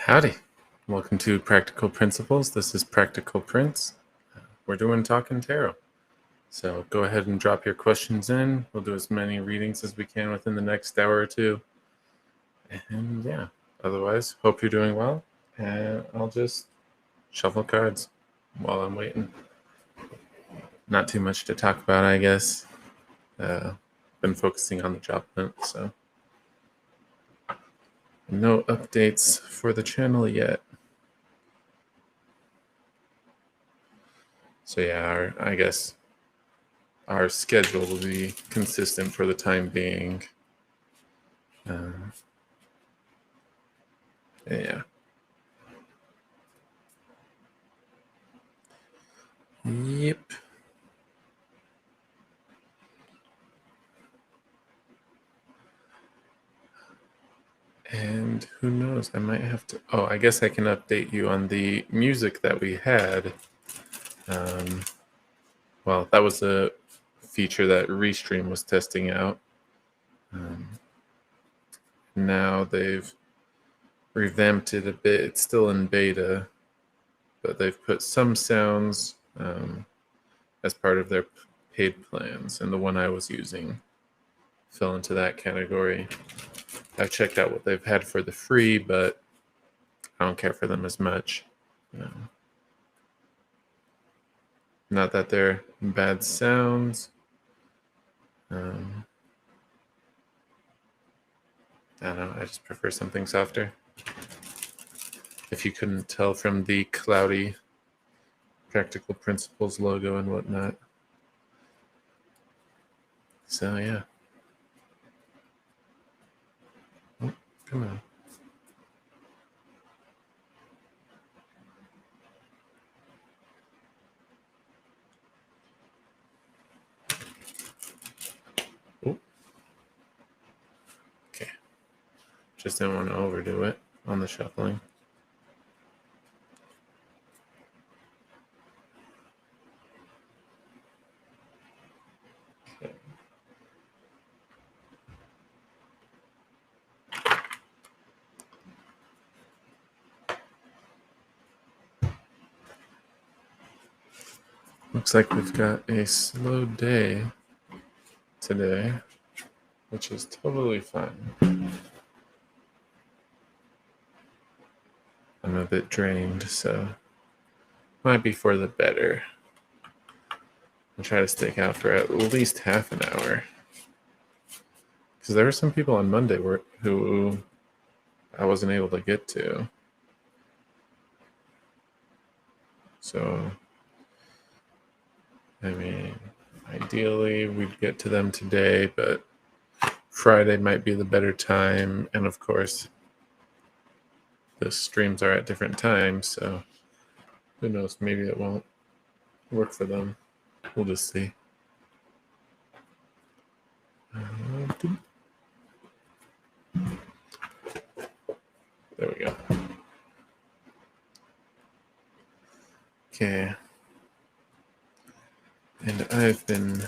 Howdy. Welcome to Practical Principles. This is Practical Prince. We're doing Talking Tarot. So go ahead and drop your questions in. We'll do as many readings as we can within the next hour or two. And yeah, otherwise, hope you're doing well. And I'll just shuffle cards while I'm waiting. Not too much to talk about, I guess. Been focusing on the job hunt, so no updates for the channel yet. So yeah, I guess our schedule will be consistent for the time being. Yeah. Yep. And who knows, I might have to... Oh, I guess I can update you on the music that we had. Well, that was a feature that Restream was testing out. Now they've revamped it a bit. It's still in beta, but they've put some sounds as part of their paid plans, and the one I was using fell into that category. I've checked out what they've had for the free, but I don't care for them as much. Not that they're bad sounds. I don't know, I just prefer something softer. If you couldn't tell from the cloudy Practical Principles logo and whatnot. So yeah. Oh, come on. Oh. Okay. Just didn't want to overdo it on the shuffling. Okay. Looks like we've got a slow day today, which is totally fine. I'm a bit drained, so might be for the better. I'll try to stick out for at least half an hour. Because there were some people on Monday who I wasn't able to get to. So, I mean, ideally we'd get to them today, but Friday might be the better time. And of course, the streams are at different times, so who knows, maybe it won't work for them. We'll just see. There we go. Okay. And I've been,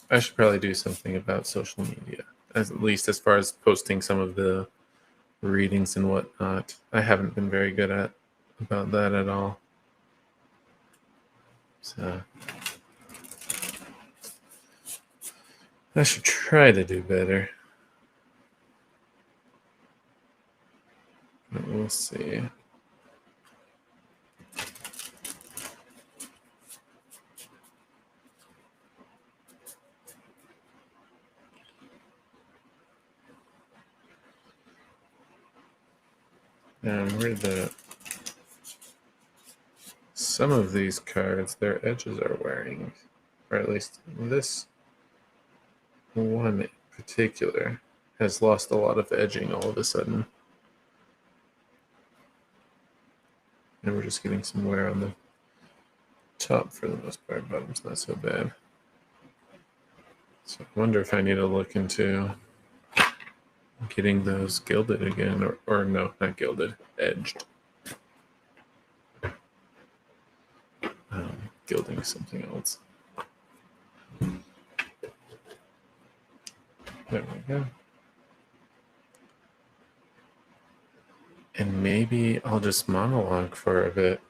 I should probably do something about social media, at least as far as posting some of the readings and whatnot. I haven't been very good about that at all. So I should try to do better. But we'll see. And some of these cards, their edges are wearing, or at least this one in particular has lost a lot of edging all of a sudden. And we're just getting some wear on the top for the most part. Bottom's not so bad. So I wonder if I need to look into getting those gilded again, or no, not gilded, edged. Gilding is something else. There we go. And maybe I'll just monologue for a bit.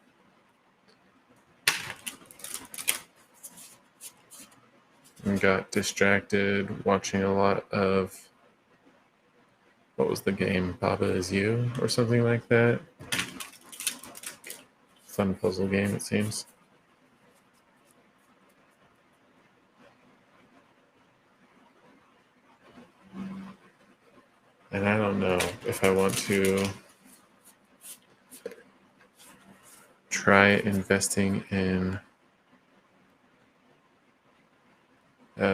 And got distracted watching a lot of, what was the game? Baba Is You or something like that. Fun puzzle game, it seems. And I don't know if I want to try investing in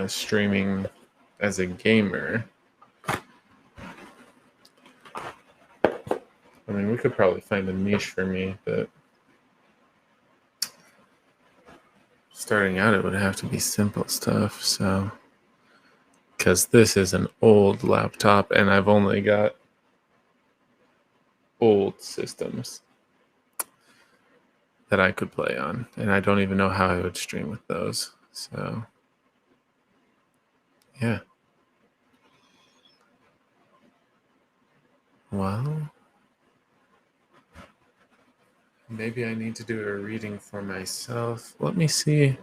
streaming as a gamer. I mean, we could probably find a niche for me, but starting out, it would have to be simple stuff. So, because this is an old laptop and I've only got old systems that I could play on, and I don't even know how I would stream with those. So, yeah. Well, maybe I need to do a reading for myself. Let me see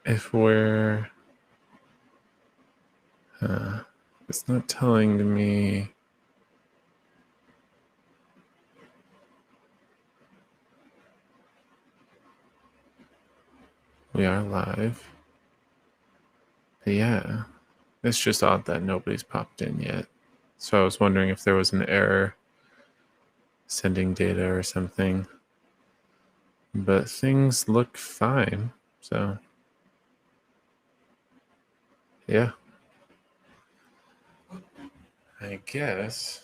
if we're. It's not telling me. We are live. But yeah, it's just odd that nobody's popped in yet. So I was wondering if there was an error sending data or something. But things look fine. So, yeah. I guess.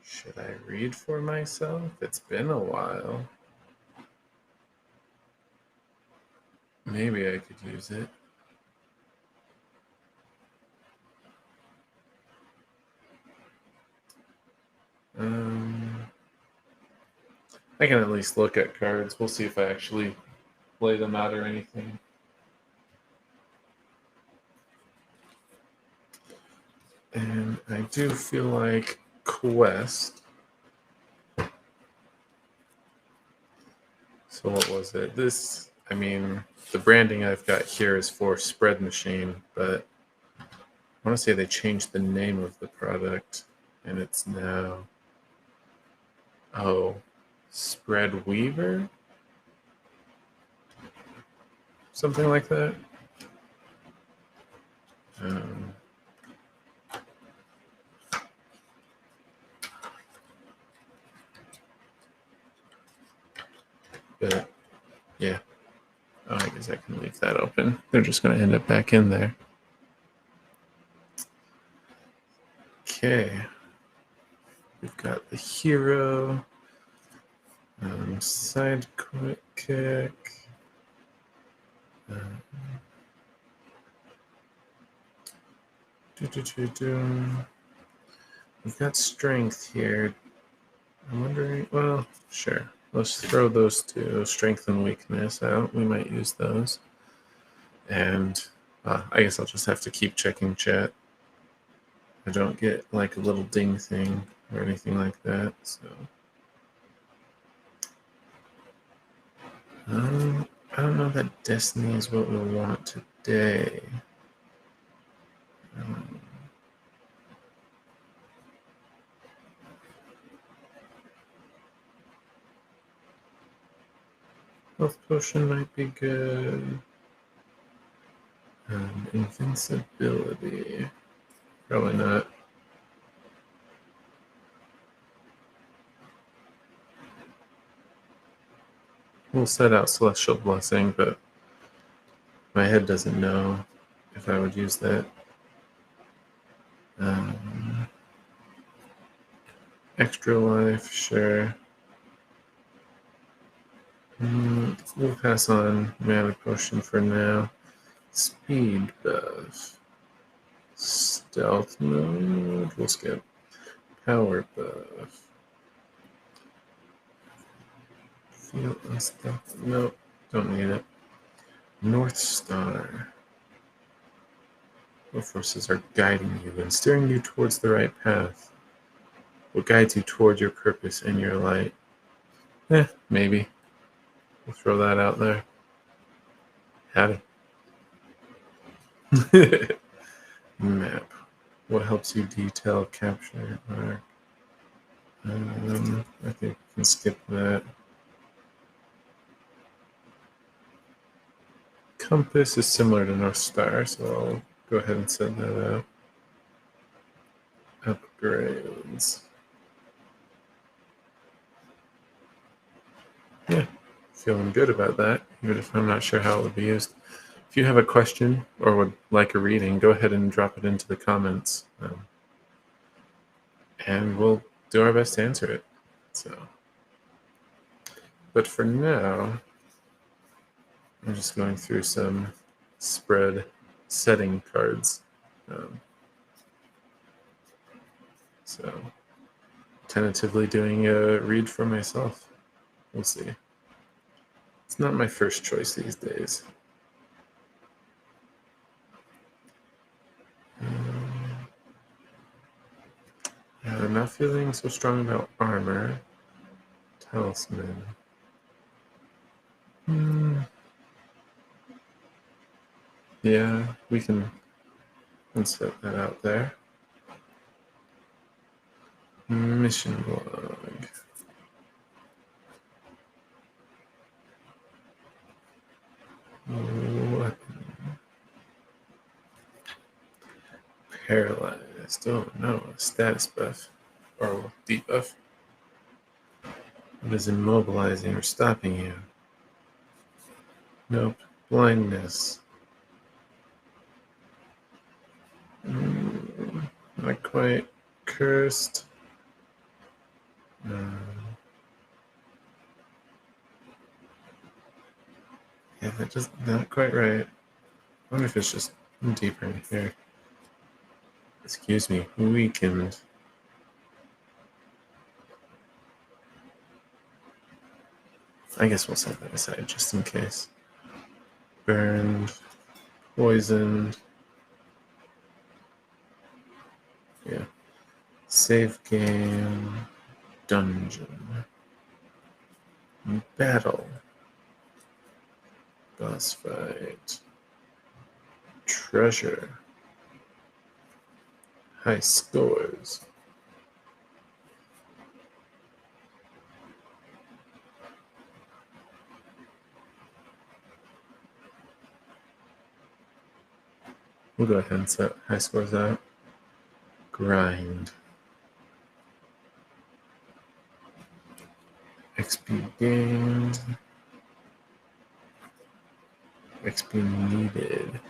Should I read for myself? It's been a while. Maybe I could use it. I can at least look at cards. We'll see if I actually play them out or anything. And I do feel like Quest. So what was it? This, I mean, the branding I've got here is for Spread Machine, but I want to say they changed the name of the product, and it's now, Spread Weaver? Something like that. But yeah. Oh, I guess I can leave that open. They're just going to end up back in there. Okay. We've got the hero. Side quick kick. We've got strength here. I'm wondering, well, sure. Let's throw those two, strength and weakness, out. We might use those. And I guess I'll just have to keep checking chat. I don't get like a little ding thing or anything like that. So I don't know that Destiny is what we'll want today. Health potion might be good. Invincibility. Probably not. We'll set out Celestial Blessing, but my head doesn't know if I would use that. Extra life, sure. We'll pass on mana potion for now. Speed buff. Stealth mode. We'll skip. Power buff. Feel unstealth. Nope, don't need it. North Star. What forces are guiding you and steering you towards the right path? What guides you toward your purpose and your light? Maybe. We'll throw that out there. Have it. Map. What helps you detail, capture, mark? I think we can skip that. Compass is similar to North Star, so I'll go ahead and set that out. Upgrades. Yeah, feeling good about that, even if I'm not sure how it would be used. If you have a question or would like a reading, go ahead and drop it into the comments, and we'll do our best to answer it. But for now, I'm just going through some spread setting cards. So tentatively doing a read for myself. We'll see. It's not my first choice these days. I'm not feeling so strong about armor. Talisman. Yeah, we can set that out there. Mission log. Weapon. Paralyzed. Oh no, a status buff. Or debuff. What is immobilizing or stopping you? Nope. Blindness. Not quite. Cursed. Yeah, that just not quite right. I wonder if it's just deeper in here. Excuse me. Weakened. I guess we'll set that aside just in case. Burned. Poisoned. Yeah. Save game. Dungeon. Battle. Boss fight. Treasure. High scores. We'll go ahead and set high scores out. Grind. XP gained. XP needed.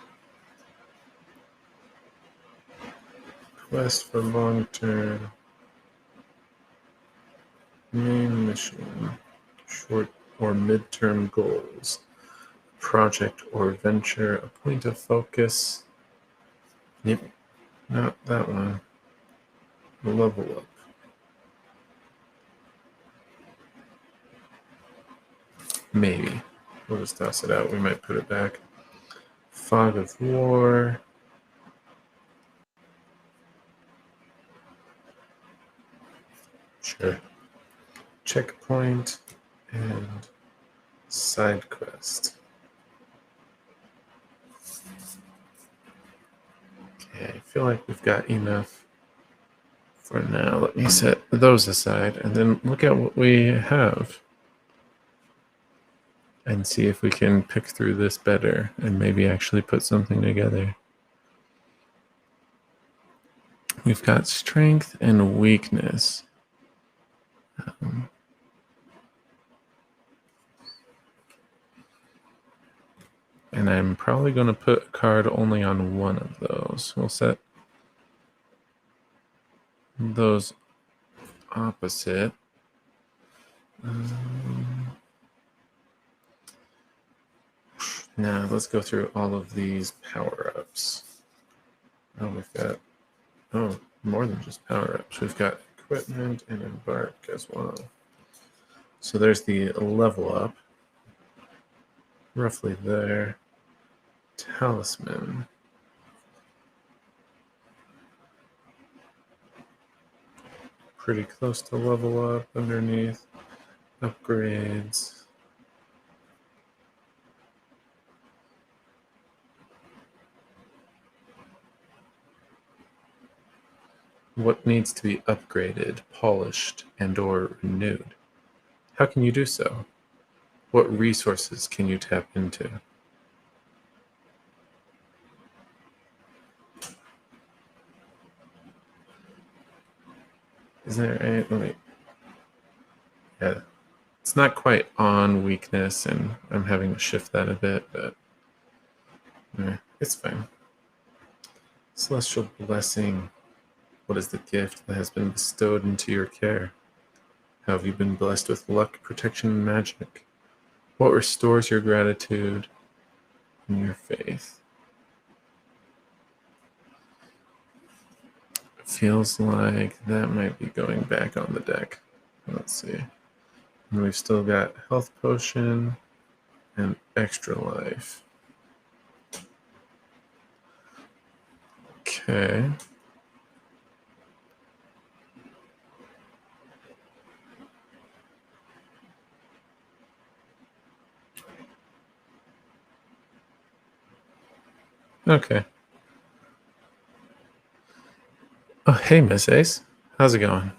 Quest for long term. Main mission. Short or mid-term goals. Project or venture. A point of focus. Yep. Not that one. Level up. Maybe. We'll just toss it out. We might put it back. Fog of War. Sure. Checkpoint and side quest. Okay, I feel like we've got enough for now. Let me set those aside and then look at what we have and see if we can pick through this better and maybe actually put something together. We've got strength and weakness. And I'm probably going to put a card only on one of those. We'll set those opposite. Now let's go through all of these power-ups. Oh, we've got more than just power-ups. We've got equipment and embark as well. So there's the level up, roughly there. Talisman. Pretty close to level up underneath. Upgrades. What needs to be upgraded, polished, and or renewed? How can you do so? What resources can you tap into? Is there a... Wait. Yeah. It's not quite on weakness, and I'm having to shift that a bit, but it's fine. Celestial blessing. What is the gift that has been bestowed into your care? How have you been blessed with luck, protection, and magic? What restores your gratitude and your faith? It feels like that might be going back on the deck. Let's see. And we've still got health potion and extra life. Okay. Okay. Oh, hey, Miss Ace. How's it going?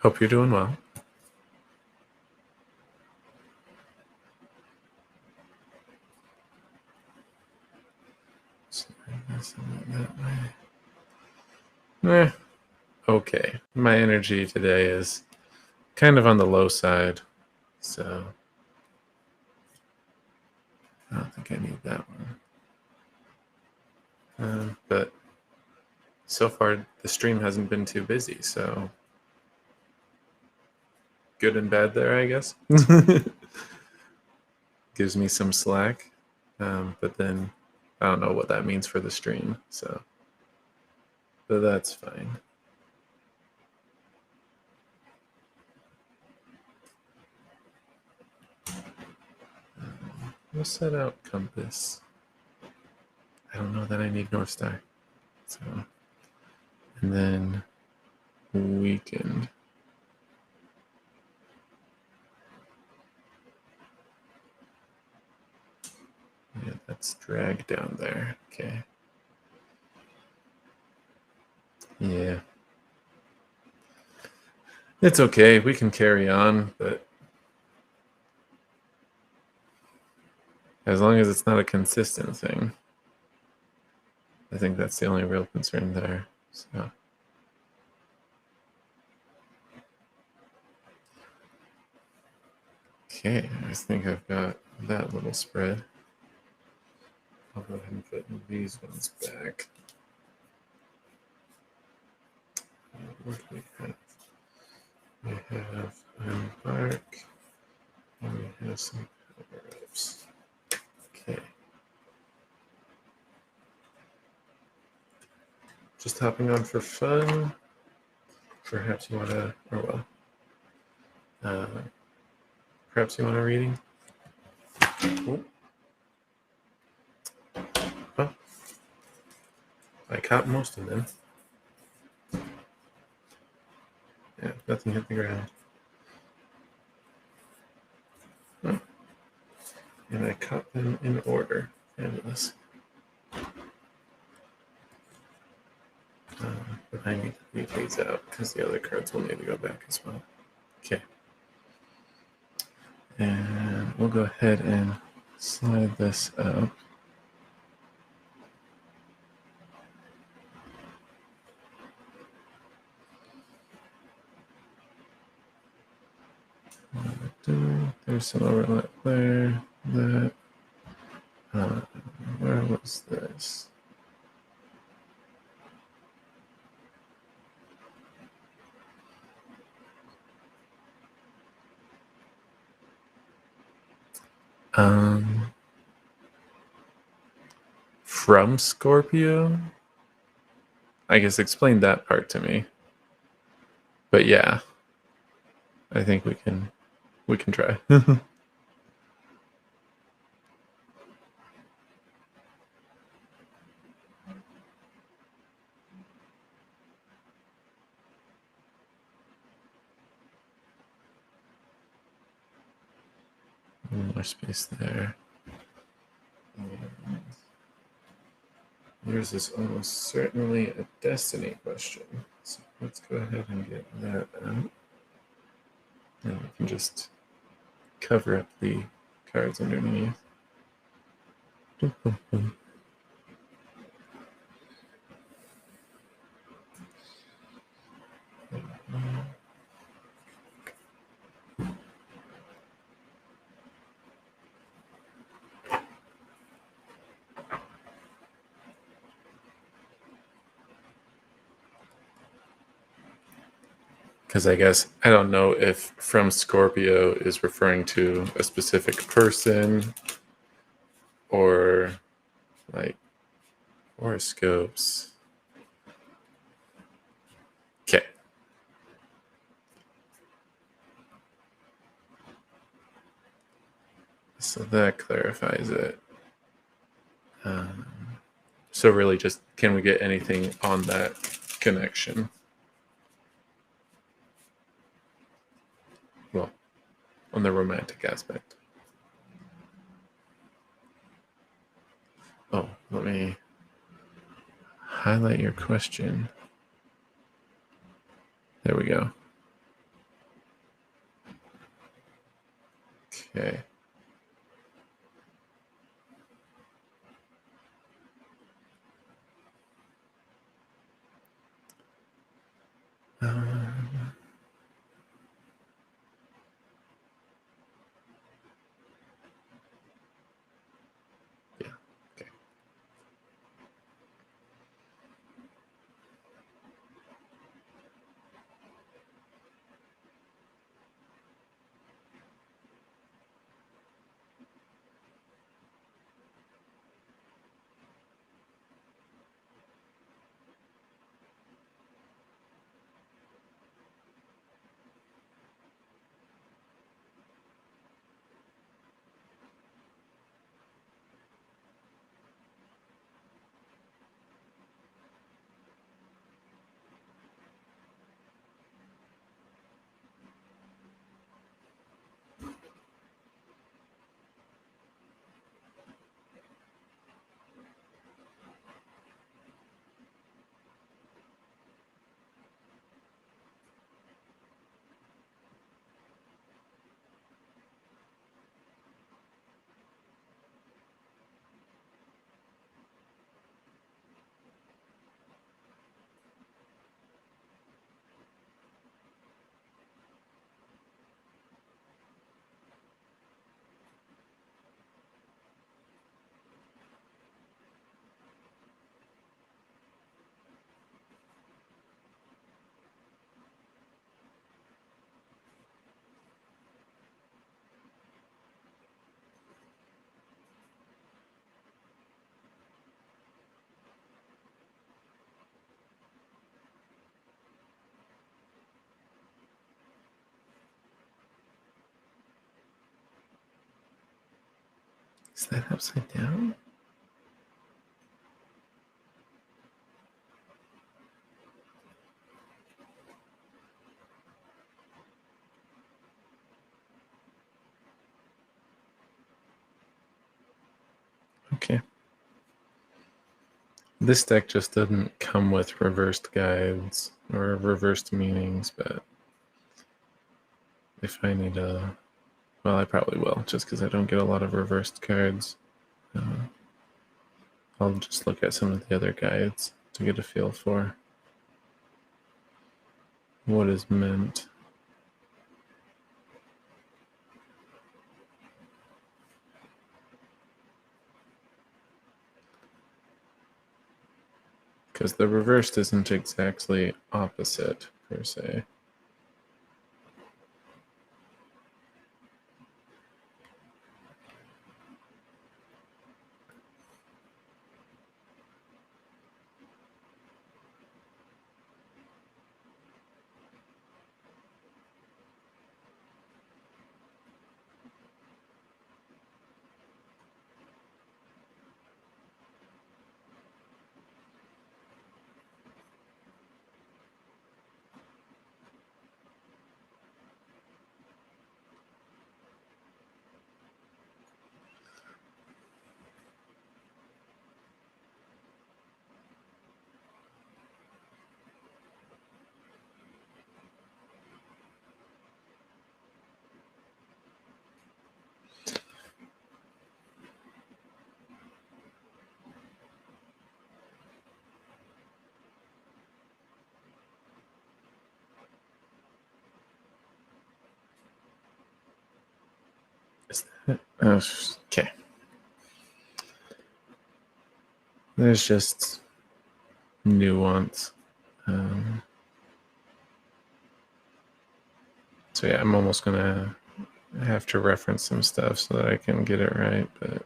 Hope you're doing well. Okay. My energy today is kind of on the low side, so I don't think I need that one. But so far, the stream hasn't been too busy, so good and bad there, I guess. Gives me some slack, but then I don't know what that means for the stream, so but that's fine. We'll set out compass. I don't know that I need North Star. So, and then weakened. Yeah, that's drag down there. Okay. Yeah. It's okay. We can carry on, but as long as it's not a consistent thing. I think that's the only real concern there. So. Okay, I think I've got that little spread. I'll go ahead and put these ones back. What do we have? We have Embark, and we have some power-ups. Okay. Just hopping on for fun. Perhaps you want to, or well, perhaps you want a reading? Ooh. Oh, I caught most of them. Yeah, nothing hit the ground. Oh. And I caught them in order. Fabulous. But I need to leave these out because the other cards will need to go back as well. Okay. And we'll go ahead and slide this up. There's some overlap there. That. Where was this? From Scorpio? I guess explain that part to me. But yeah, I think we can try. One more space there. And yours is almost certainly a destiny question. So let's go ahead and get that out. And we can just cover up the cards underneath. Because I guess, I don't know if from Scorpio is referring to a specific person or like horoscopes. Okay. So that clarifies it. So really just, can we get anything on that connection? Well, on the romantic aspect. Oh, let me highlight your question. There we go. Okay. Yeah. Okay. Is that upside down? Okay. This deck just doesn't come with reversed guides or reversed meanings, but if I need a... Well, I probably will, just because I don't get a lot of reversed cards. I'll just look at some of the other guides to get a feel for what is meant. Because the reversed isn't exactly opposite, per se. Okay. There's just nuance. So yeah, I'm almost gonna have to reference some stuff so that I can get it right, but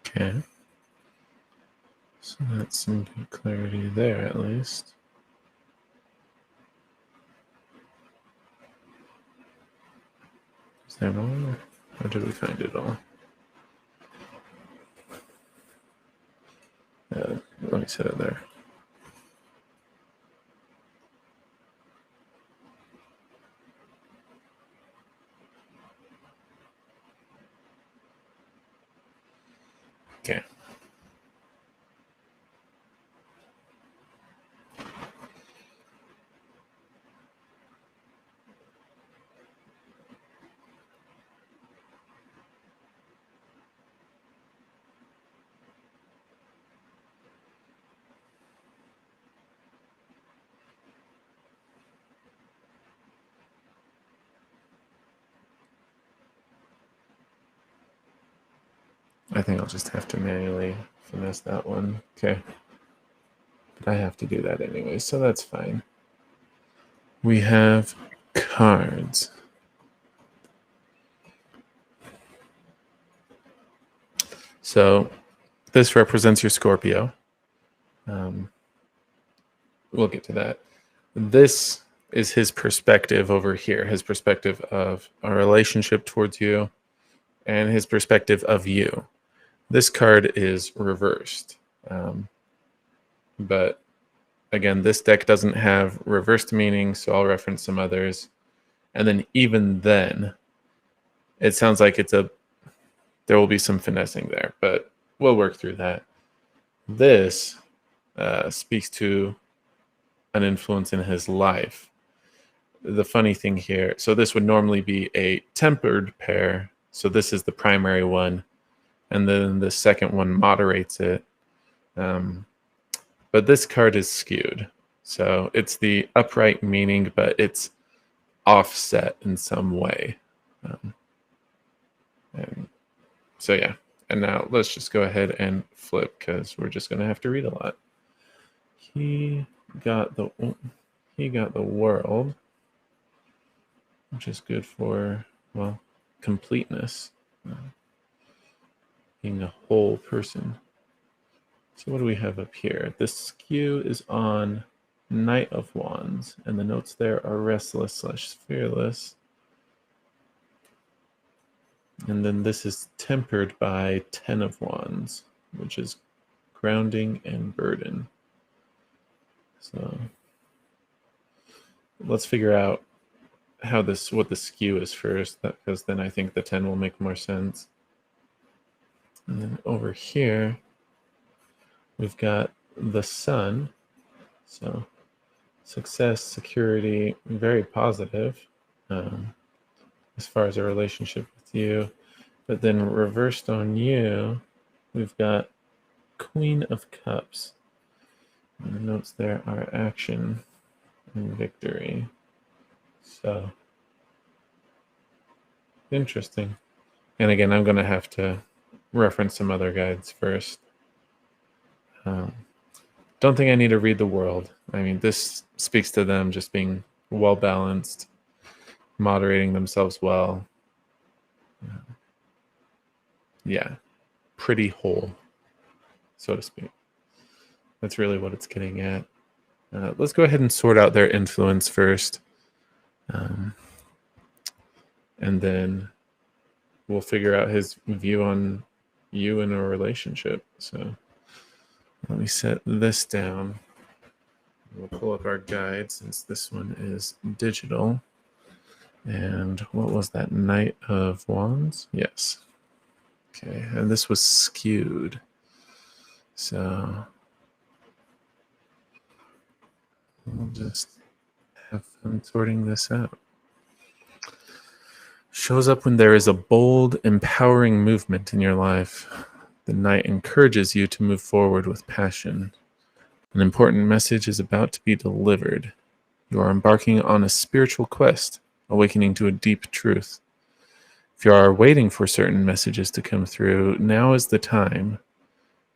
okay. So that's some good clarity there, at least. Is that all? Or did we find it all? Let me set it there. Okay. I think I'll just have to manually finesse that one. Okay. But I have to do that anyway, so that's fine. We have cards. So this represents your Scorpio. We'll get to that. This is his perspective over here, his perspective of a relationship towards you and his perspective of you. This card is reversed. But again, this deck doesn't have reversed meaning, so I'll reference some others. And then even then, it sounds like there will be some finessing there, but we'll work through that. This speaks to an influence in his life. The funny thing here, so this would normally be a tempered pair. So this is the primary one, and then the second one moderates it. But this card is skewed. So it's the upright meaning, but it's offset in some way. And so yeah, and now let's just go ahead and flip because we're just going to have to read a lot. He got the world, which is good for, well, completeness, being a whole person. So what do we have up here? The skew is on Knight of Wands, and the notes there are restless / fearless. And then this is tempered by 10 of Wands, which is grounding and burden. So let's figure out what the skew is first, because then I think the 10 will make more sense. And then over here, we've got the sun. So success, security, very positive as far as a relationship with you. But then reversed on you, we've got Queen of Cups. And the notes there are action and victory. So interesting. And again, I'm going to have to reference some other guides first. Don't think I need to read the world. I mean, this speaks to them just being well balanced, moderating themselves well. Yeah, pretty whole, so to speak. That's really what it's getting at. Let's go ahead and sort out their influence first. And then we'll figure out his view on you in a relationship. So let me set this down. We'll pull up our guide since this one is digital. And what was that? Knight of Wands? Yes. Okay, and this was skewed. So we'll just have fun sorting this out. Shows up when there is a bold, empowering movement in your life. The Knight encourages you to move forward with passion. An important message is about to be delivered. You are embarking on a spiritual quest, awakening to a deep truth. If you are waiting for certain messages to come through, now is the time.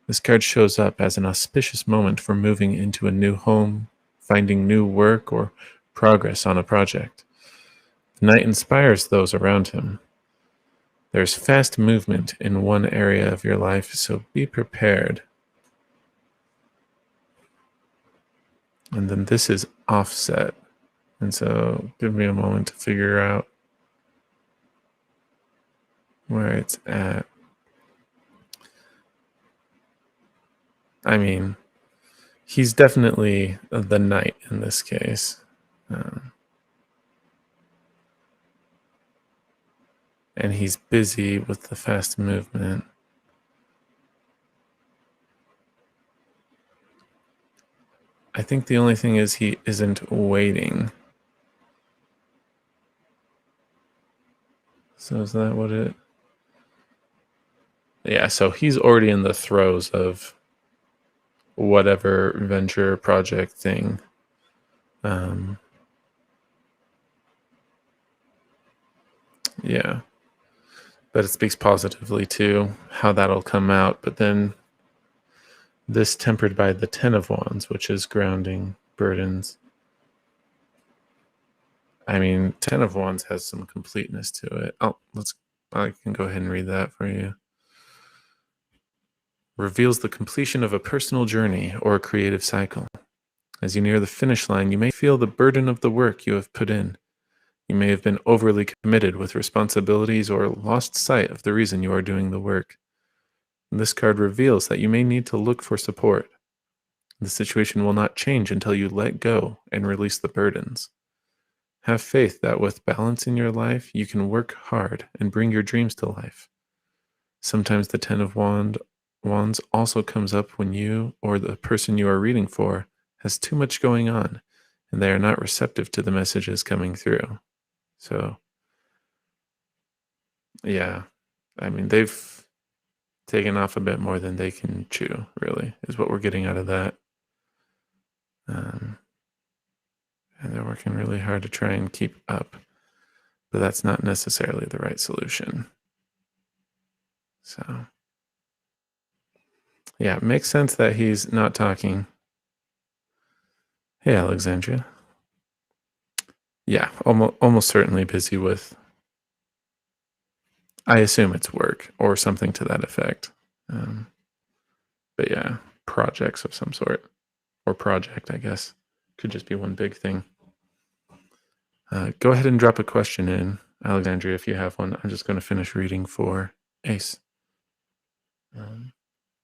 This card shows up as an auspicious moment for moving into a new home, finding new work, or progress on a project. The Knight inspires those around him. There's fast movement in one area of your life, so be prepared. And then this is offset. And so give me a moment to figure out where it's at. I mean, he's definitely the Knight in this case. And he's busy with the fast movement. I think the only thing is he isn't waiting. So is that what it... Yeah, so he's already in the throes of whatever venture project thing. Yeah. But it speaks positively to how that'll come out. But then this tempered by the Ten of Wands, which is grounding burdens. I mean, Ten of Wands has some completeness to it. I can go ahead and read that for you. Reveals the completion of a personal journey or a creative cycle. As you near the finish line, you may feel the burden of the work you have put in. You may have been overly committed with responsibilities or lost sight of the reason you are doing the work. This card reveals that you may need to look for support. The situation will not change until you let go and release the burdens. Have faith that with balance in your life, you can work hard and bring your dreams to life. Sometimes the Ten of Wands also comes up when you or the person you are reading for has too much going on and they are not receptive to the messages coming through. So, yeah, I mean, they've taken off a bit more than they can chew, really, is what we're getting out of that. And they're working really hard to try and keep up, but that's not necessarily the right solution. So, yeah, it makes sense that he's not talking. Hey, Alexandria. Yeah, almost certainly busy with, I assume it's work or something to that effect. But yeah, projects of some sort, or project, I guess. Could just be one big thing. Go ahead and drop a question in, Alexandria, if you have one. I'm just going to finish reading for Ace.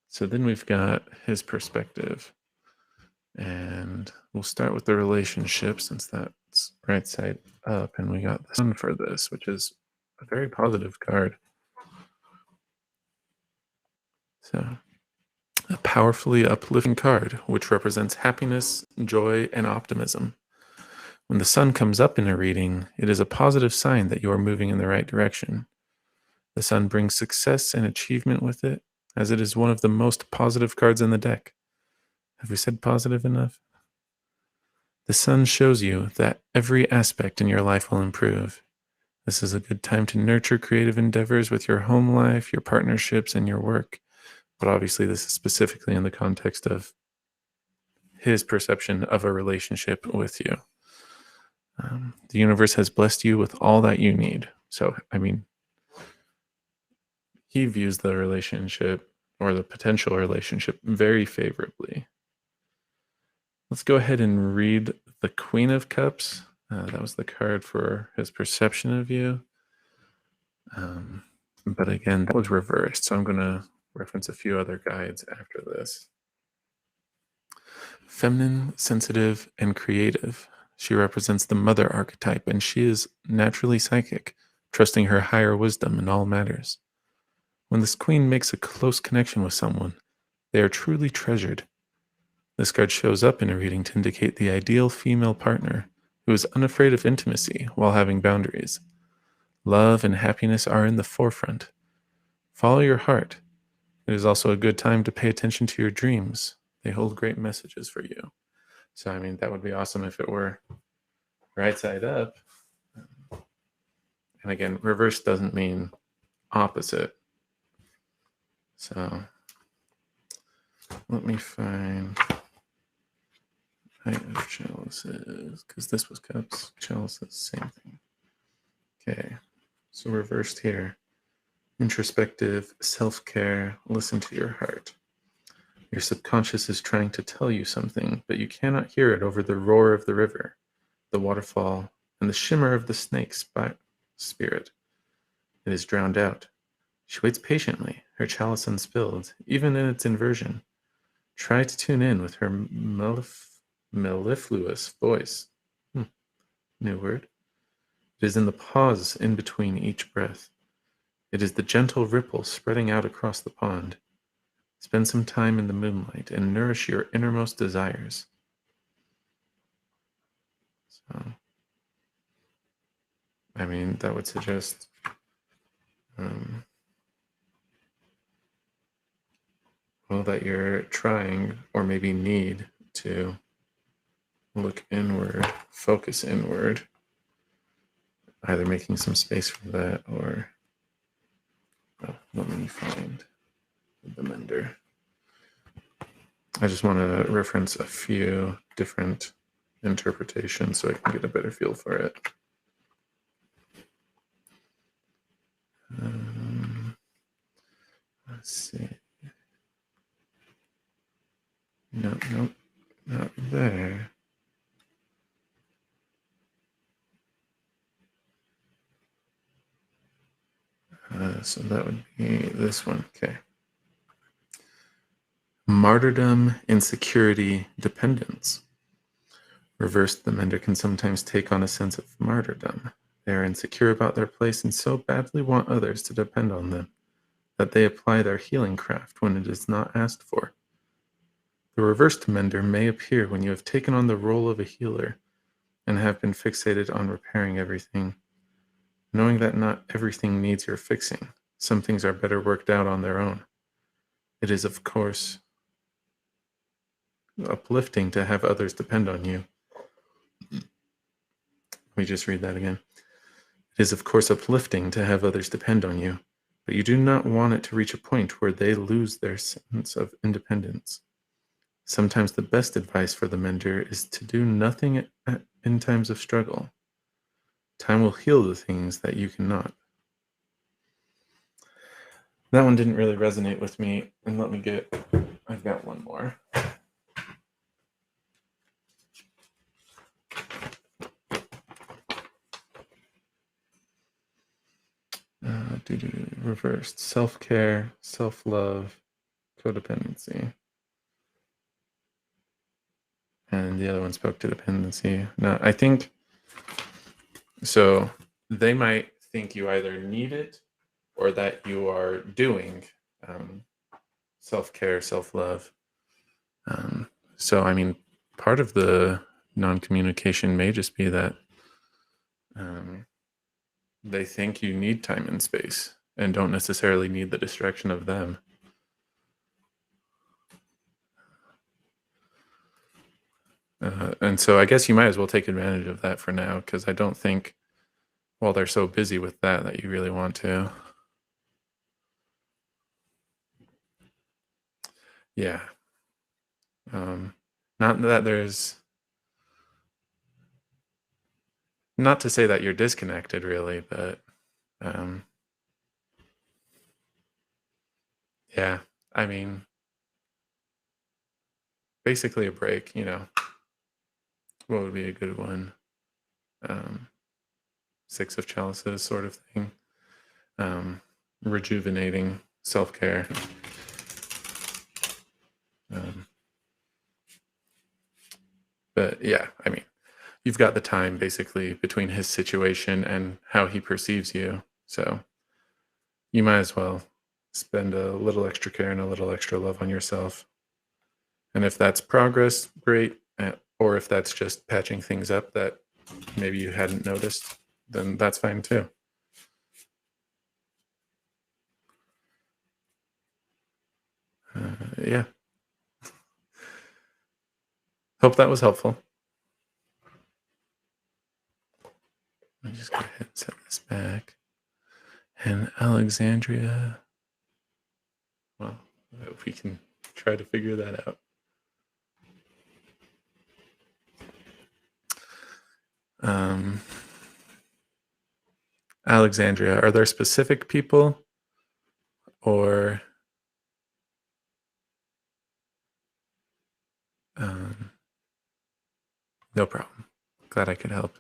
So then we've got his perspective. And we'll start with the relationship since that's right side up. And we got the Sun for this, which is a very positive card. So, a powerfully uplifting card, which represents happiness, joy, and optimism. When the Sun comes up in a reading, it is a positive sign that you are moving in the right direction. The Sun brings success and achievement with it, as it is one of the most positive cards in the deck. Have we said positive enough? The Sun shows you that every aspect in your life will improve. This is a good time to nurture creative endeavors with your home life, your partnerships, and your work. But obviously, this is specifically in the context of his perception of a relationship with you. The universe has blessed you with all that you need. So, I mean, he views the relationship or the potential relationship very favorably. Let's go ahead and read the Queen of Cups. That was the card for his perception of you. But again, that was reversed. So I'm going to reference a few other guides after this. Feminine, sensitive, and creative. She represents the mother archetype, and she is naturally psychic, trusting her higher wisdom in all matters. When this queen makes a close connection with someone, they are truly treasured. This card shows up in a reading to indicate the ideal female partner who is unafraid of intimacy while having boundaries. Love and happiness are in the forefront. Follow your heart. It is also a good time to pay attention to your dreams. They hold great messages for you. So, I mean, that would be awesome if it were right side up. And again, reverse doesn't mean opposite. So, let me find Knight of Chalices, because this was Cups, Chalices, same thing. Okay, so reversed here. Introspective, self-care, listen to your heart. Your subconscious is trying to tell you something, but you cannot hear it over the roar of the river, the waterfall, and the shimmer of the snake's spirit. It is drowned out. She waits patiently, her chalice unspilled, even in its inversion. Try to tune in with her mellifluous voice. New word. It is in the pause in between each breath. It is the gentle ripple spreading out across the pond. Spend some time in the moonlight and nourish your innermost desires. So, I mean, that would suggest well, that you're trying or maybe need to look inward, focus inward, either making some space for that or, let me find the mender. I just want to reference a few different interpretations so I can get a better feel for it. Let's see. Nope, not there. So that would be this one. Okay. Martyrdom, insecurity, dependence. Reversed, the mender can sometimes take on a sense of martyrdom. They are insecure about their place and so badly want others to depend on them that they apply their healing craft when it is not asked for. The reversed mender may appear when you have taken on the role of a healer and have been fixated on repairing everything, knowing that not everything needs your fixing. Some things are better worked out on their own. It is, of course, uplifting to have others depend on you. Let me just read that again. It is, of course, uplifting to have others depend on you, but you do not want it to reach a point where they lose their sense of independence. Sometimes the best advice for the mender is to do nothing in times of struggle. Time will heal the things that you cannot. That one didn't really resonate with me, and I've got one more. Reversed. Self-care, self-love, codependency. And the other one spoke to dependency. No, I think, so they might think you either need it or that you are doing self-care, self-love. So, I mean, part of the non-communication may just be that they think you need time and space and don't necessarily need the distraction of them. And so I guess you might as well take advantage of that for now, because I don't think, while they're so busy with that you really want to. Yeah. Not that there's, not to say that you're disconnected really, but yeah, I mean, basically a break, what would be a good one? Six of Chalices sort of thing. Rejuvenating, self-care. But yeah, I mean, you've got the time basically between his situation and how he perceives you. So you might as well spend a little extra care and a little extra love on yourself. And if that's progress, great. Or if that's just patching things up that maybe you hadn't noticed, then that's fine too. Yeah. Hope that was helpful. Let me just go ahead and set this back. And Alexandria, well, we can try to figure that out. Alexandria, are there specific people or no problem. Glad I could help.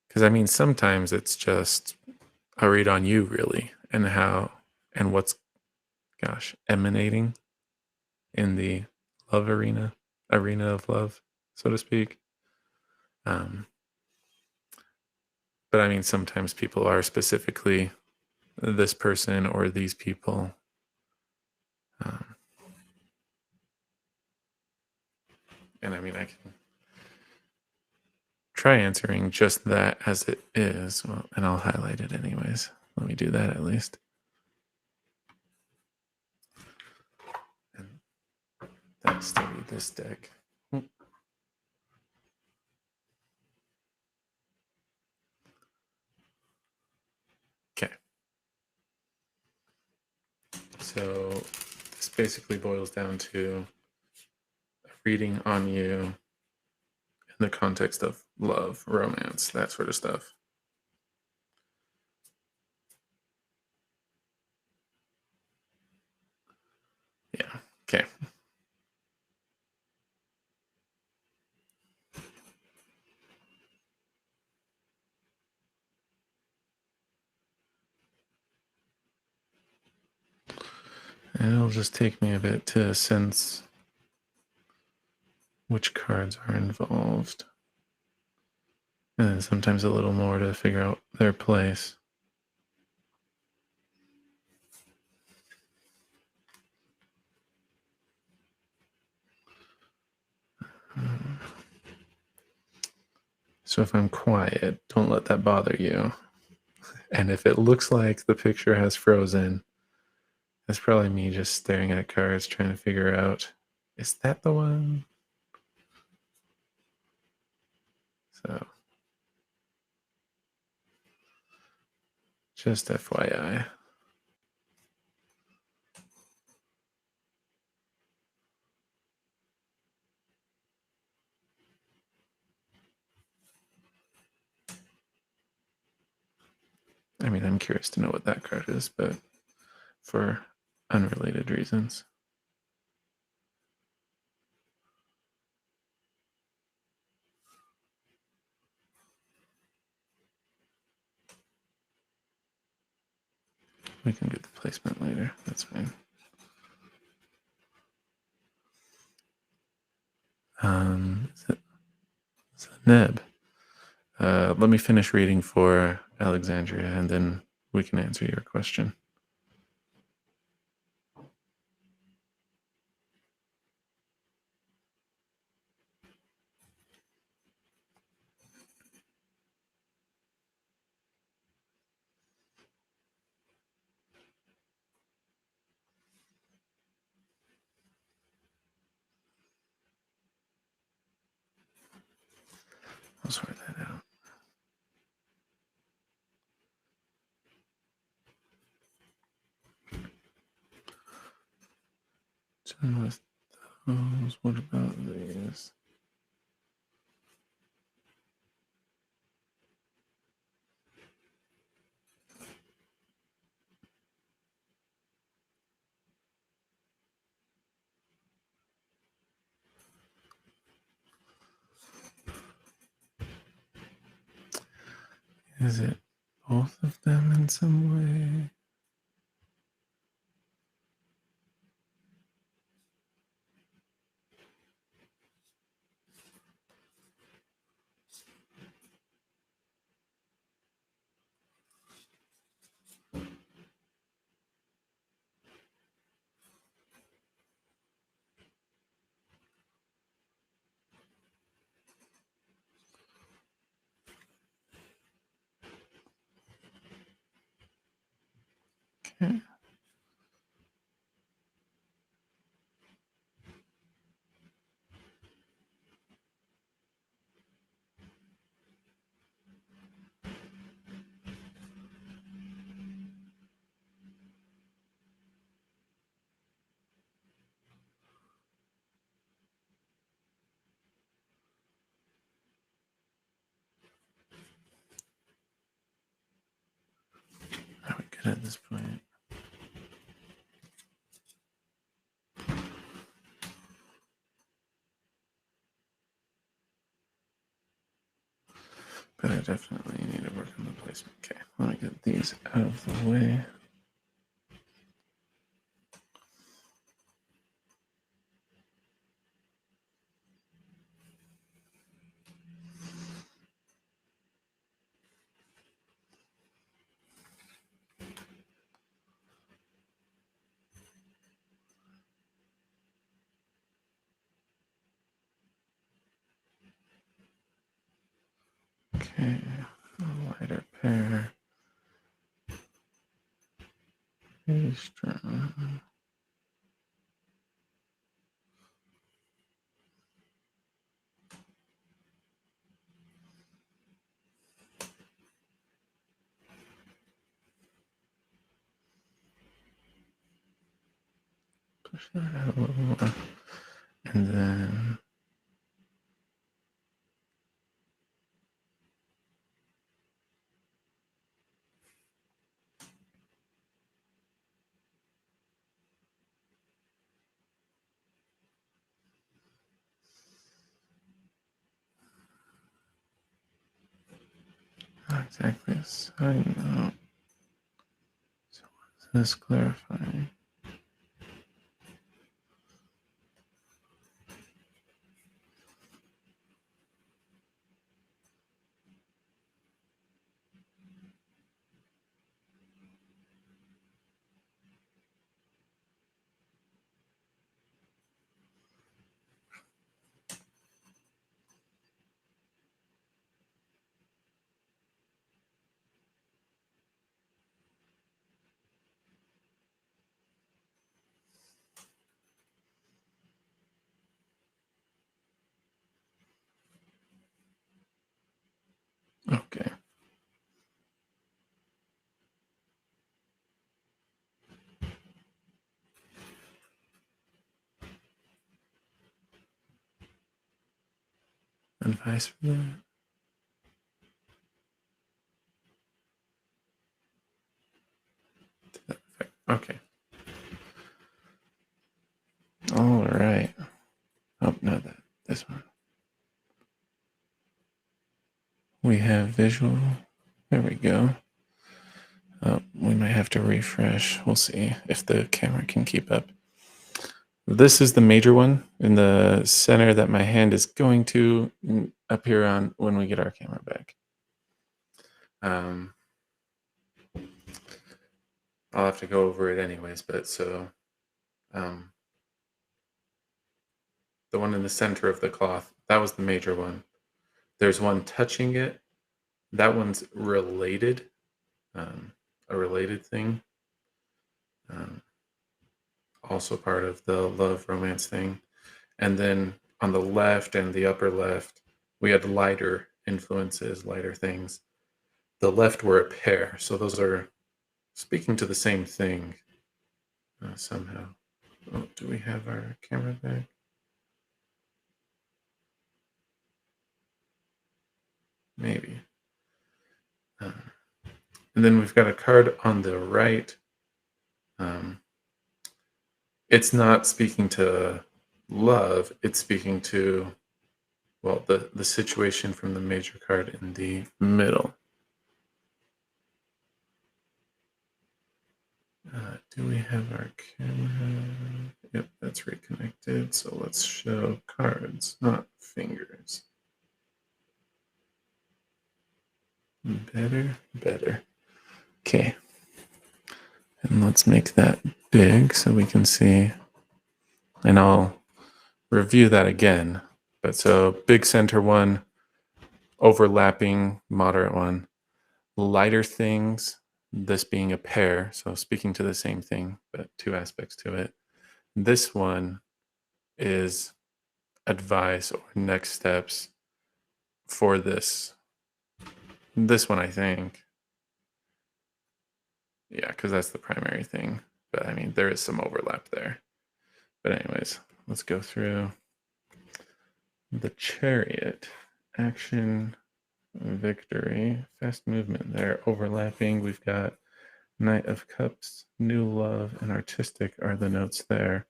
Because I mean, sometimes it's just a read on you, really, and how and what's, emanating in the love arena of love, so to speak. But I mean, sometimes people are specifically this person or these people. And I mean, I can try answering just that as it is. Well, and I'll highlight it anyways. Let me do that at least. And that's to read this deck. Okay. So this basically boils down to a reading on you in the context of love, romance, that sort of stuff. Yeah. Okay. And it'll just take me a bit to sense which cards are involved. And then sometimes a little more to figure out their place. So if I'm quiet, don't let that bother you. And if it looks like the picture has frozen, that's probably me just staring at cards trying to figure out, is that the one? So just FYI. I mean, I'm curious to know what that card is, but for unrelated reasons. We can get the placement later. That's fine. It's a Neb. Let me finish reading for Alexandria, and then we can answer your question. I'll sort that out. Done with those. What about these? Is it both of them in some way? Okay. Are we good at this point? But I definitely need to work on the placement. Okay, let me get these out of the way. Okay, a lighter pair. Very strong. Push that out a little more. And then not exactly a side note. So what's this clarifying? Okay. And vice versa. Okay. All right. Oh, no, this one. We have visual. There we go. We might have to refresh. We'll see if the camera can keep up. This is the major one in the center that my hand is going to appear on when we get our camera back. I'll have to go over it anyways, but so the one in the center of the cloth, that was the major one. There's one touching it. That one's related, a related thing. Also part of the love romance thing. And then on the left and the upper left, we had lighter influences, lighter things. The left were a pair. So those are speaking to the same thing somehow. Oh, do we have our camera back? Maybe. And then we've got a card on the right. It's not speaking to love. It's speaking to, well, the situation from the major card in the middle. Do we have our camera? Yep, that's reconnected. So let's show cards, not fingers. Better. Okay. And let's make that big so we can see. And I'll review that again. But so big center one, overlapping, moderate one, lighter things, this being a pair, so speaking to the same thing, but two aspects to it. This one is advice or next steps for this one, I think. Yeah, because that's the primary thing. But I mean, there is some overlap there. But anyways, let's go through the Chariot. Action, victory, fast movement there, overlapping. We've got Knight of Cups, new love, and artistic are the notes there.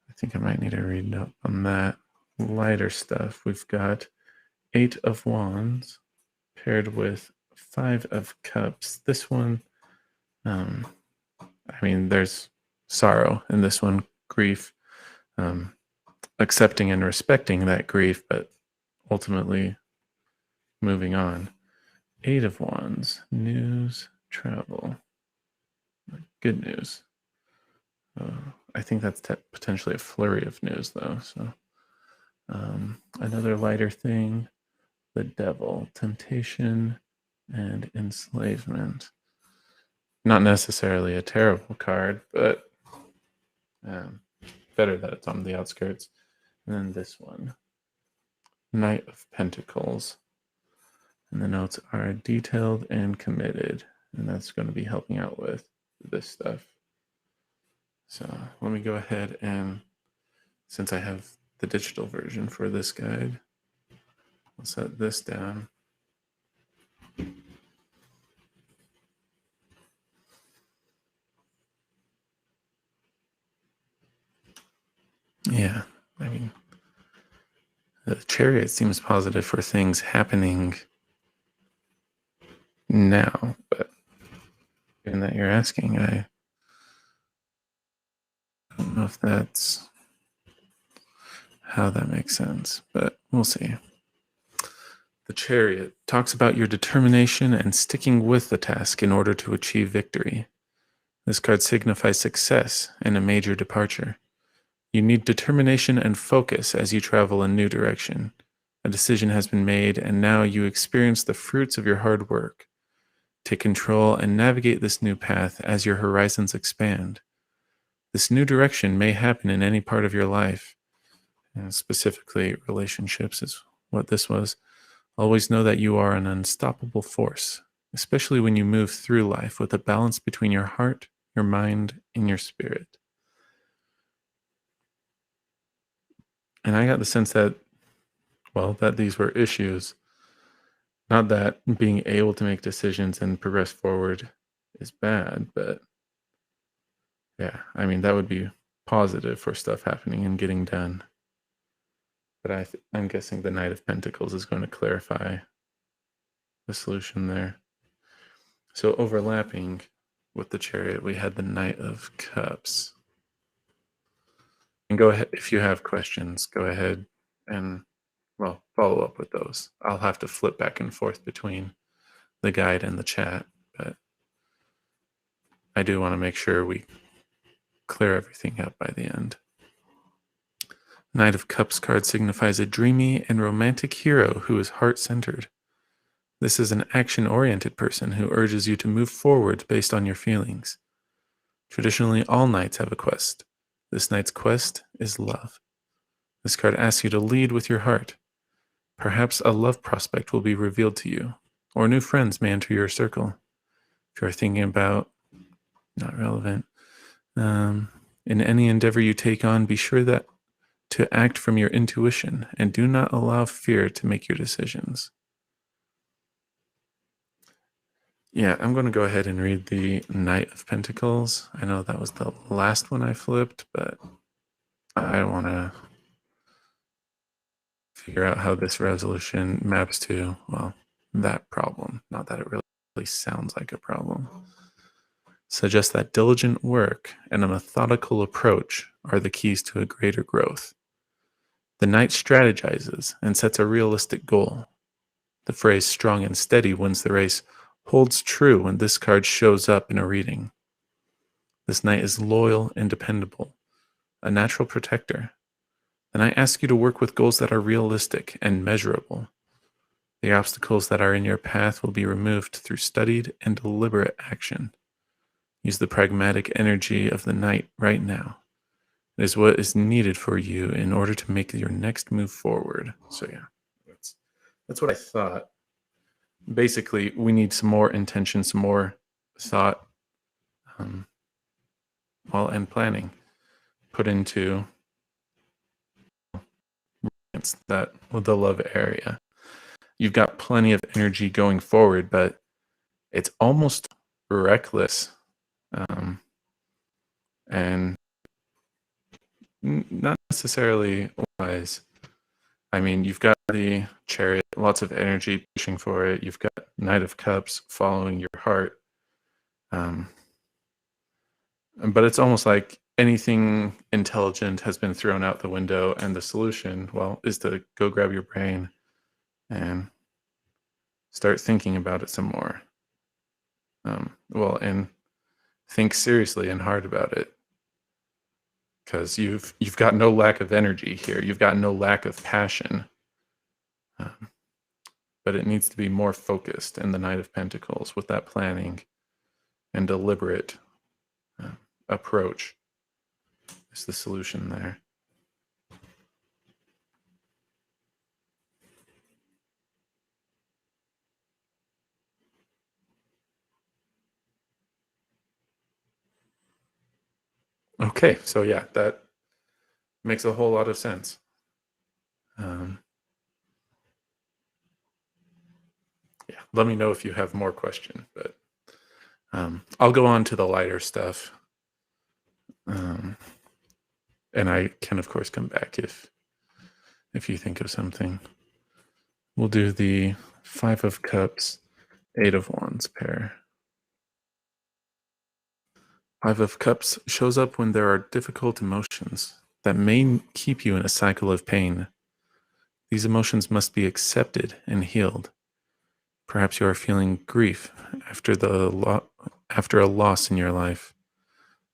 I think I might need to read up on that. Lighter stuff. We've got Eight of Wands paired with Five of Cups. This one, I mean, there's sorrow in this one, grief, accepting and respecting that grief, but ultimately moving on. Eight of Wands, news, travel, good news. I think that's potentially a flurry of news, though. So another lighter thing, the Devil, temptation and enslavement. Not necessarily a terrible card, but better that it's on the outskirts. And then this one, Knight of Pentacles. And the notes are detailed and committed. And that's going to be helping out with this stuff. So let me go ahead and, since I have the digital version for this guide, I'll set this down. Yeah, I mean, the Chariot seems positive for things happening now, but given that you're asking, I don't know if that's how that makes sense, but we'll see. The Chariot talks about your determination and sticking with the task in order to achieve victory. This card signifies success and a major departure. You need determination and focus as you travel a new direction. A decision has been made, and now you experience the fruits of your hard work. Take control and navigate this new path as your horizons expand. This new direction may happen in any part of your life. And specifically, relationships is what this was. Always know that you are an unstoppable force, especially when you move through life with a balance between your heart, your mind, and your spirit. And I got the sense that, well, that these were issues. Not that being able to make decisions and progress forward is bad, but yeah, I mean, that would be positive for stuff happening and getting done. But I'm guessing the Knight of Pentacles is going to clarify the solution there. So overlapping with the Chariot, we had the Knight of Cups. And go ahead, if you have questions, go ahead and, well, follow up with those. I'll have to flip back and forth between the guide and the chat, but I do want to make sure we clear everything up by the end. Knight of Cups card signifies a dreamy and romantic hero who is heart-centered. This is an action-oriented person who urges you to move forward based on your feelings. Traditionally, all knights have a quest. This knight's quest is love. This card asks you to lead with your heart. Perhaps a love prospect will be revealed to you, or new friends may enter your circle. If you're thinking about, not relevant, in any endeavor you take on, be sure that to act from your intuition and do not allow fear to make your decisions. Yeah, I'm going to go ahead and read the Knight of Pentacles. I know that was the last one I flipped, but I want to figure out how this resolution maps to, well, that problem. Not that it really sounds like a problem. Suggests that diligent work and a methodical approach are the keys to a greater growth. The knight strategizes and sets a realistic goal. The phrase strong and steady wins the race holds true when this card shows up in a reading. This knight is loyal and dependable, a natural protector. And I ask you to work with goals that are realistic and measurable. The obstacles that are in your path will be removed through studied and deliberate action. Use the pragmatic energy of the night right now. It is what is needed for you in order to make your next move forward. So yeah, that's what I thought. Basically, we need some more intention, some more thought, um, and planning put into that the love area. You've got plenty of energy going forward, but it's almost reckless, and not necessarily wise. I mean, you've got the Chariot, lots of energy pushing for it. You've got Knight of Cups following your heart. But it's almost like anything intelligent has been thrown out the window, and the solution, well, is to go grab your brain and start thinking about it some more. And think seriously and hard about it, because you've got no lack of energy here. You've got no lack of passion, but it needs to be more focused in the Knight of Pentacles with that planning and deliberate approach is the solution there. Okay, so yeah, that makes a whole lot of sense. Yeah, let me know if you have more questions, but I'll go on to the lighter stuff. And I can, of course, come back if you think of something. We'll do the 5 of Cups, 8 of Wands pair. 5 of Cups shows up when there are difficult emotions that may keep you in a cycle of pain. These emotions must be accepted and healed. Perhaps you are feeling grief after after a loss in your life.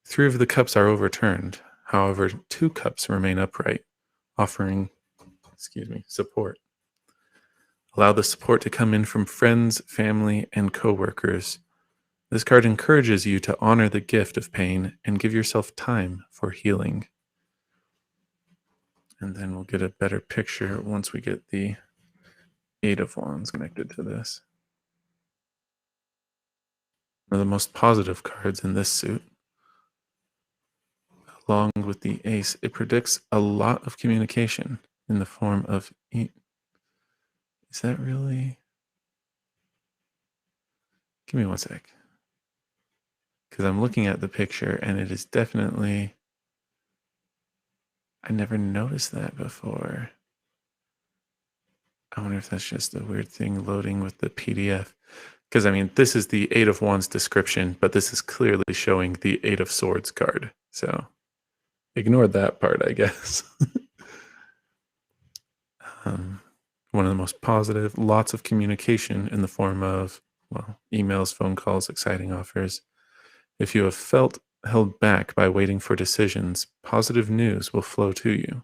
3 of the Cups are overturned. However, 2 Cups remain upright, offering, support. Allow the support to come in from friends, family, and coworkers. This card encourages you to honor the gift of pain and give yourself time for healing. And then we'll get a better picture once we get the 8 of Wands connected to this. One of the most positive cards in this suit. Along with the Ace, it predicts a lot of communication in the form of... Is that really... Give me one sec. Because I'm looking at the picture and it is definitely... I never noticed that before. I wonder if that's just a weird thing loading with the PDF. Because, I mean, this is the 8 of Wands description, but this is clearly showing the 8 of Swords card. So, ignore that part, I guess. One of the most positive, lots of communication in the form of, emails, phone calls, exciting offers. If you have felt held back by waiting for decisions, positive news will flow to you.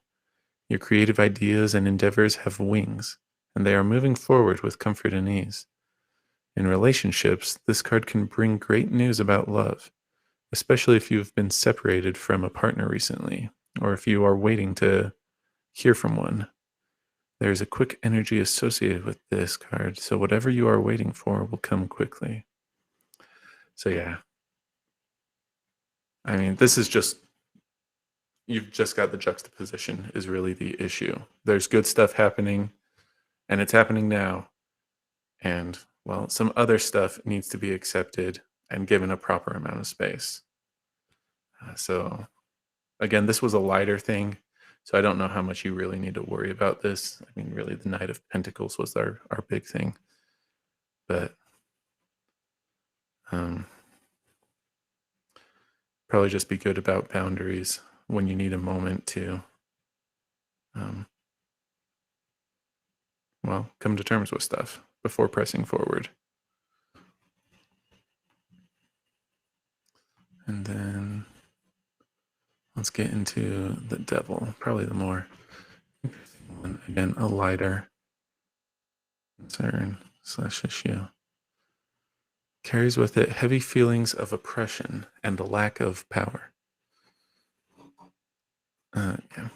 Your creative ideas and endeavors have wings, and they are moving forward with comfort and ease. In relationships, this card can bring great news about love, especially if you've been separated from a partner recently, or if you are waiting to hear from one. There's a quick energy associated with this card, so whatever you are waiting for will come quickly. So yeah. I mean, this is just, you've just got the juxtaposition is really the issue. There's good stuff happening, and it's happening now. And, some other stuff needs to be accepted and given a proper amount of space. So, again, this was a lighter thing, so I don't know how much you really need to worry about this. I mean, really, the Knight of Pentacles was our big thing. But probably just be good about boundaries when you need a moment to, come to terms with stuff before pressing forward. And then let's get into the Devil, probably the more interesting one. Again, a lighter concern/issue carries with it heavy feelings of oppression and a lack of power. Yeah.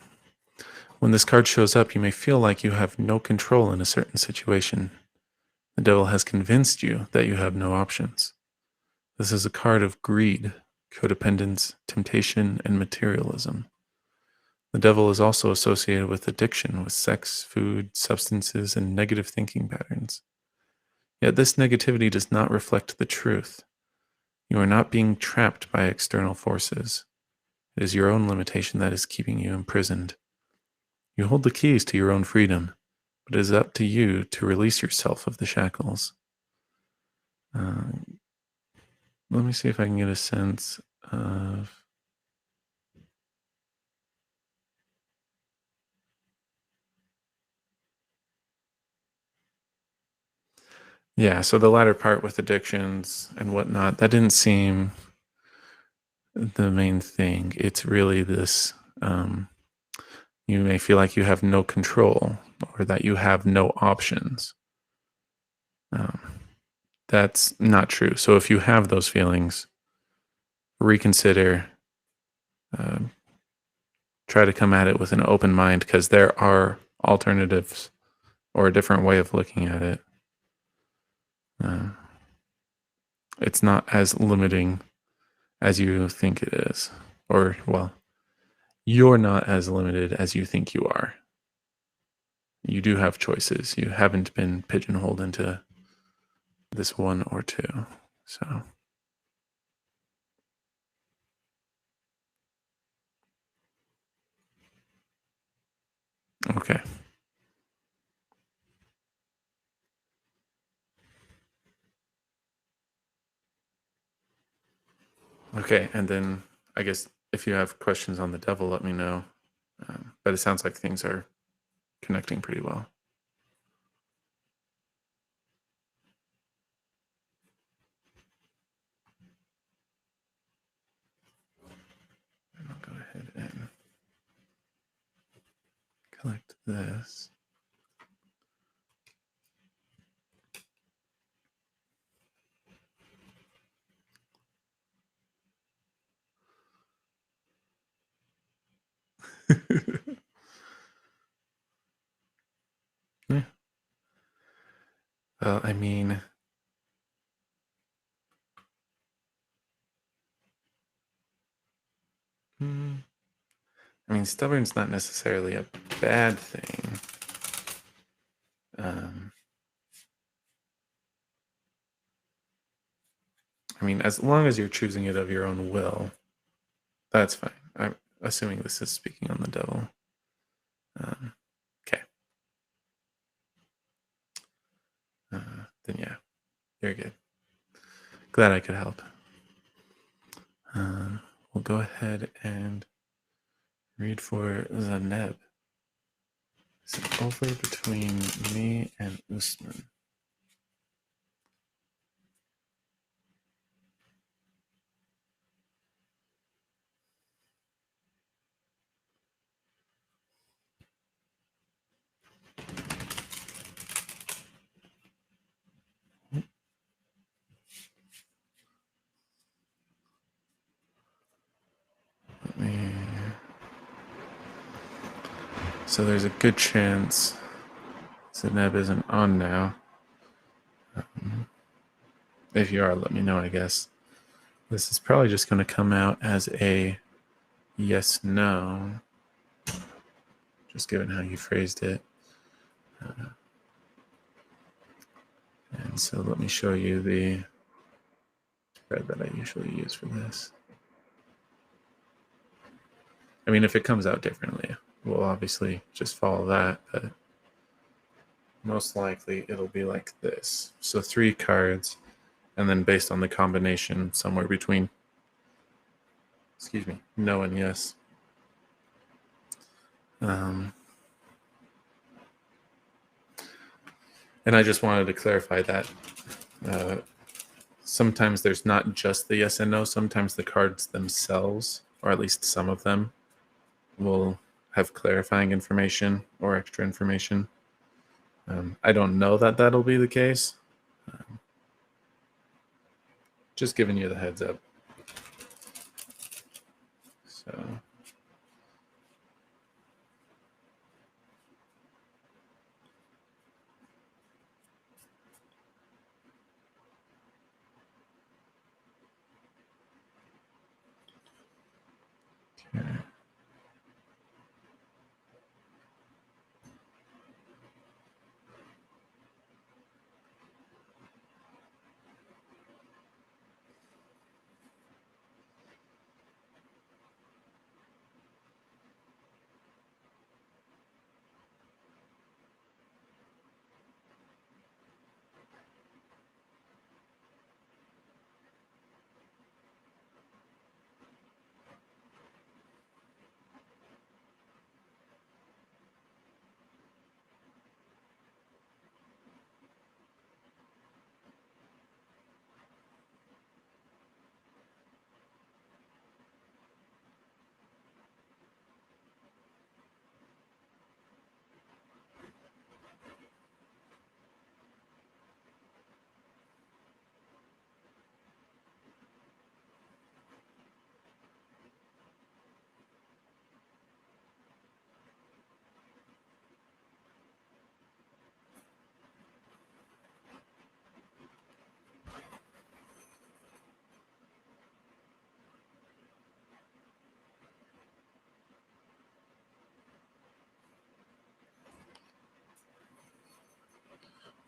When this card shows up, you may feel like you have no control in a certain situation. The devil has convinced you that you have no options. This is a card of greed, codependence, temptation, and materialism. The devil is also associated with addiction, with sex, food, substances, and negative thinking patterns. Yet this negativity does not reflect the truth. You are not being trapped by external forces. It is your own limitation that is keeping you imprisoned. You hold the keys to your own freedom, but it is up to you to release yourself of the shackles. Let me see if I can get a sense of... Yeah, so the latter part with addictions and whatnot, that didn't seem the main thing. It's really this, you may feel like you have no control or that you have no options. That's not true. So if you have those feelings, reconsider, try to come at it with an open mind, because there are alternatives or a different way of looking at it. It's not as limiting as you think it is. Or, well, you're not as limited as you think you are. You do have choices. You haven't been pigeonholed into this one or two. So, okay. Okay, and then I guess if you have questions on the devil, let me know. But it sounds like things are connecting pretty well. And I'll go ahead and collect this. Yeah. Well, I mean, stubborn's not necessarily a bad thing. As long as you're choosing it of your own will, that's fine. I'm assuming this is speaking on the devil. Okay. Then yeah, you're good. Glad I could help. We'll go ahead and read for Zaneb. Is it over between me and Usman? So there's a good chance Zaneb isn't on now. If you are, let me know, I guess. This is probably just going to come out as a yes, no, just given how you phrased it. And so let me show you the spread that I usually use for this. If it comes out differently, we'll obviously just follow that, but most likely it'll be like this. So 3 cards, and then based on the combination, somewhere between, no and yes. And I just wanted to clarify that sometimes there's not just the yes and no. Sometimes the cards themselves, or at least some of them, will have clarifying information or extra information. I don't know that that'll be the case. Just giving you the heads up. So. Okay.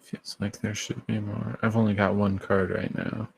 Feels like there should be more. I've only got one card right now.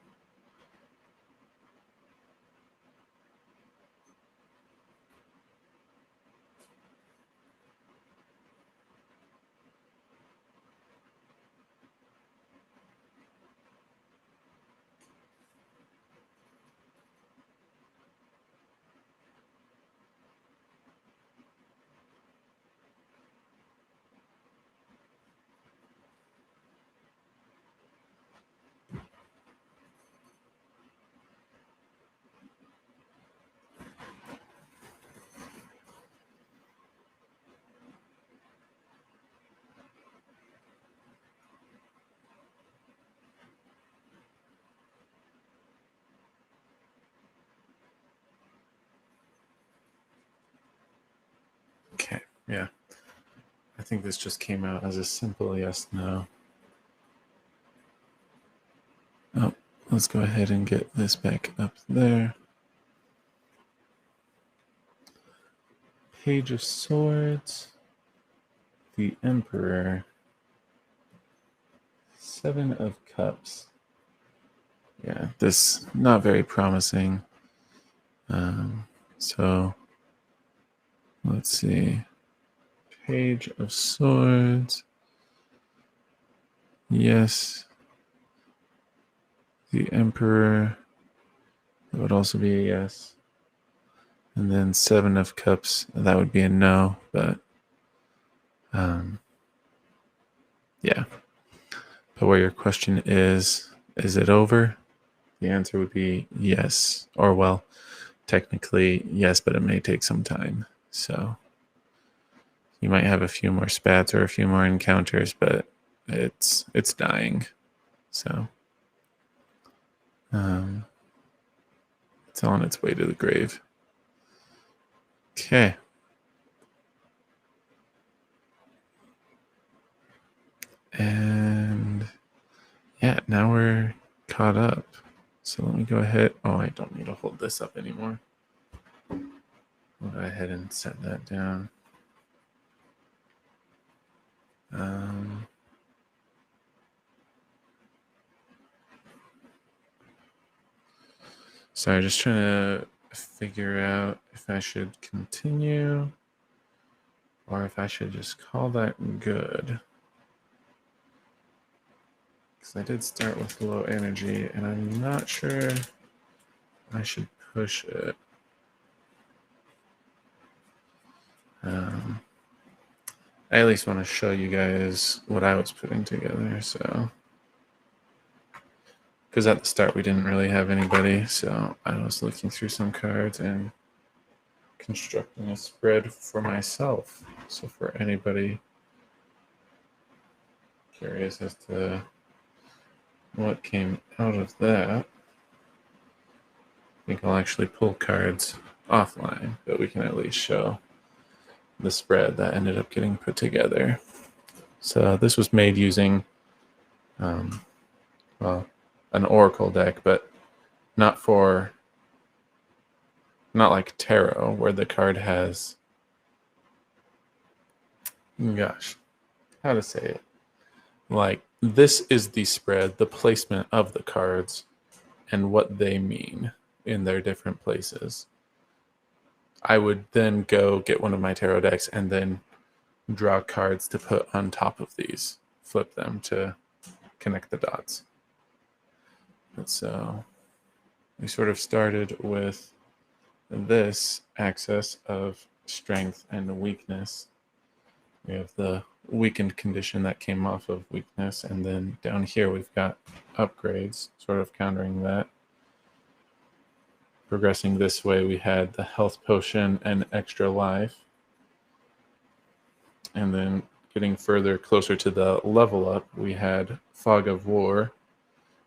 Okay, yeah. I think this just came out as a simple yes, no. Oh, let's go ahead and get this back up there. Page of Swords, the Emperor, Seven of Cups. Yeah, this not very promising. So let's see. Page of Swords. Yes. The Emperor. That would also be a yes. And then Seven of Cups. That would be a no. But yeah. But where your question is it over? The answer would be yes. Or well, technically yes, but it may take some time. So you might have a few more spats or a few more encounters, but it's dying. So it's on its way to the grave. Okay. And yeah, now we're caught up. So let me go ahead. Oh, I don't need to hold this up anymore. I'll go ahead and set that down. Sorry, just trying to figure out if I should continue or if I should just call that good. Because I did start with low energy, and I'm not sure I should push it. I at least want to show you guys what I was putting together, so. Because at the start we didn't really have anybody, so I was looking through some cards and constructing a spread for myself. So for anybody Curious as to what came out of that. I think I'll actually pull cards offline, but we can at least show the spread that ended up getting put together. So this was made using, well, an oracle deck, but not like tarot, where the card has, gosh, how to say it? Like, this is the spread, the placement of the cards, and what they mean in their different places. I would then go get one of my tarot decks and then draw cards to put on top of these, flip them to connect the dots. And so we sort of started with this axis of strength and weakness. We have the weakened condition that came off of weakness, and then down here we've got upgrades, sort of countering that. Progressing this way, we had the health potion and extra life. And then getting further closer to the level up, we had fog of war,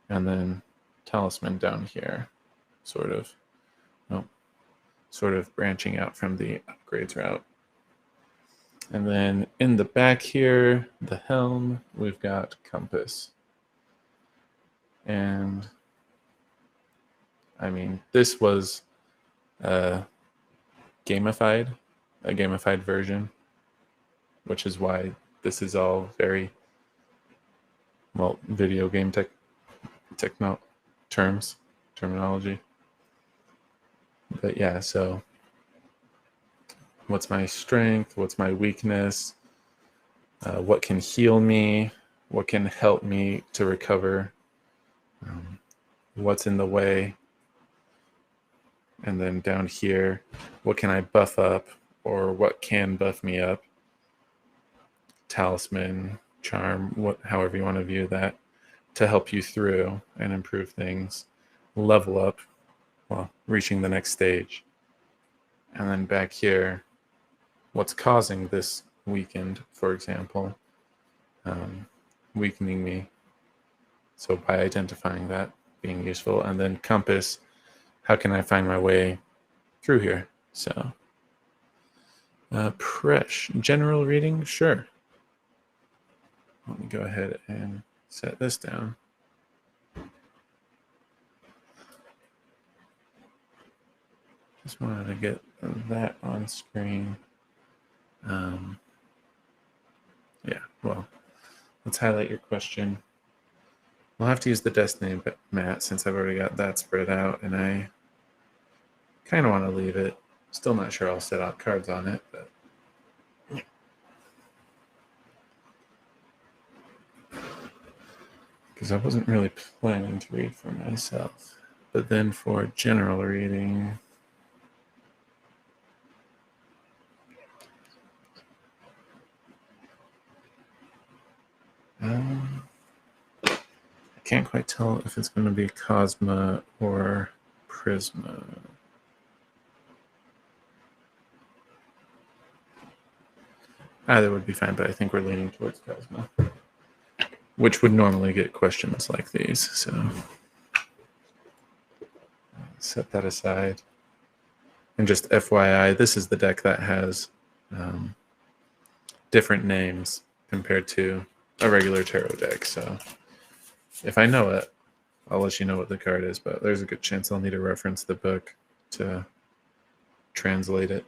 and then talisman down here, sort of branching out from the upgrades route. And then in the back here, the helm, we've got compass. And I mean, this was a gamified version, which is why this is all very, well, video game terminology. But yeah, so what's my strength? What's my weakness? What can heal me? What can help me to recover? What's in the way? And then down here, what can I buff up, or what can buff me up? Talisman, charm, however you want to view that, to help you through and improve things. Level up, well, reaching the next stage. And then back here, what's causing this weakened, for example, weakening me. So by identifying that, being useful. And then compass, how can I find my way through here? So general reading, sure. Let me go ahead and set this down. Just wanted to get that on screen. Yeah, well, let's highlight your question. We'll have to use the Destiny mat since I've already got that spread out, and I kind of want to leave it. Still not sure I'll set out cards on it, but yeah. Because I wasn't really planning to read for myself. But then for general reading, I can't quite tell if it's going to be Cosma or Prisma. Either would be fine, but I think we're leaning towards Cosma, which would normally get questions like these. So set that aside. And just FYI, this is the deck that has different names compared to a regular tarot deck. So if I know it, I'll let you know what the card is, but there's a good chance I'll need to reference the book to translate it.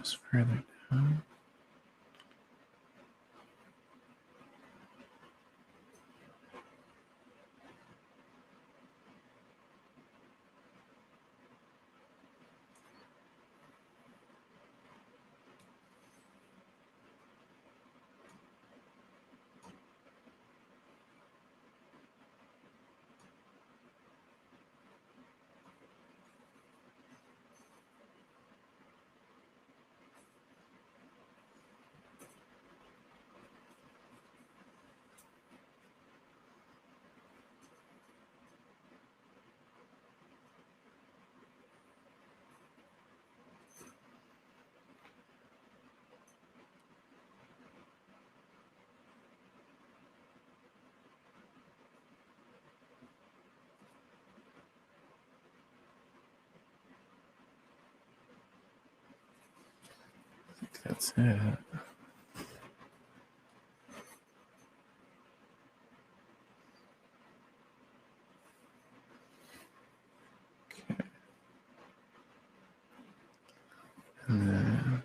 Just further down. I think that's it. Okay. And then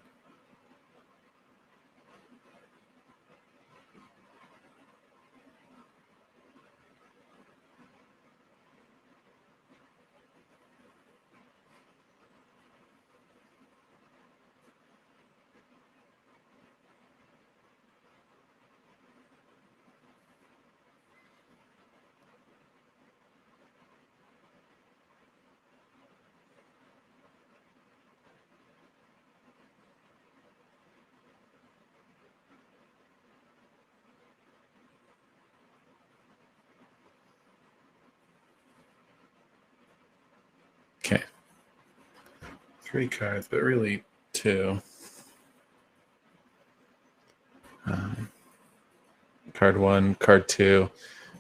okay. 3 cards, but really 2. Card 1, card 2.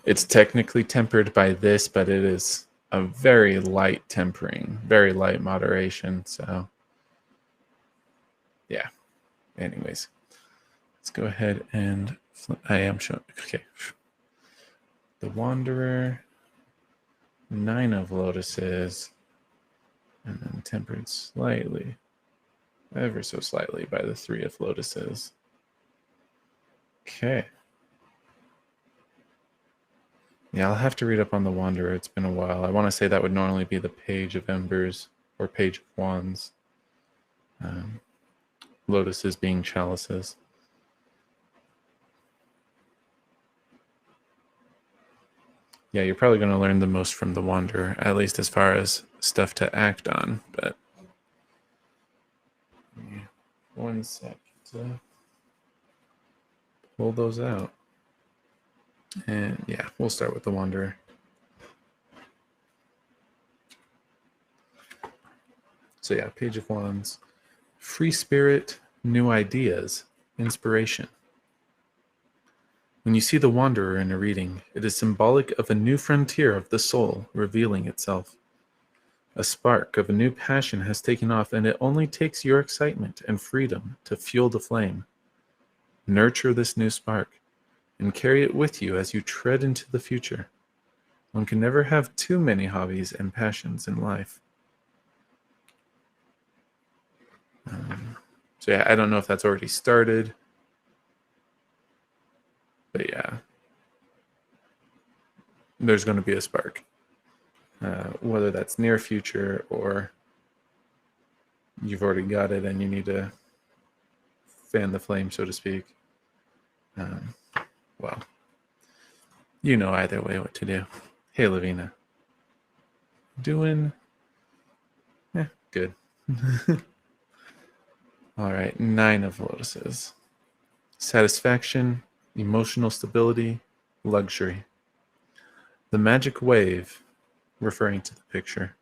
It's technically tempered by this, but it is a very light tempering, very light moderation. So, yeah. Anyways, let's go ahead and I am showing. Okay. The Wanderer, 9 of Lotuses, and then tempered slightly, ever so slightly, by the 3 of Lotuses. Okay. Yeah, I'll have to read up on the Wanderer. It's been a while. I want to say that would normally be the Page of Embers or Page of Wands. Lotuses being chalices. Yeah, you're probably going to learn the most from the Wanderer, at least as far as stuff to act on. But yeah, 1 sec to pull those out. And yeah, we'll start with the Wanderer. So yeah, Page of Wands. Free spirit, new ideas, inspiration. When you see the Wanderer in a reading, it is symbolic of a new frontier of the soul revealing itself. A spark of a new passion has taken off, and it only takes your excitement and freedom to fuel the flame. Nurture this new spark and carry it with you as you tread into the future. One can never have too many hobbies and passions in life. So yeah, I don't know if that's already started, but yeah, there's going to be a spark. Whether that's near future or you've already got it and you need to fan the flame, so to speak. Well, you know either way what to do. Hey, Lavina. Doing good. All right, 9 of Lotuses. Satisfaction, emotional stability, luxury. The magic wave, referring to the picture,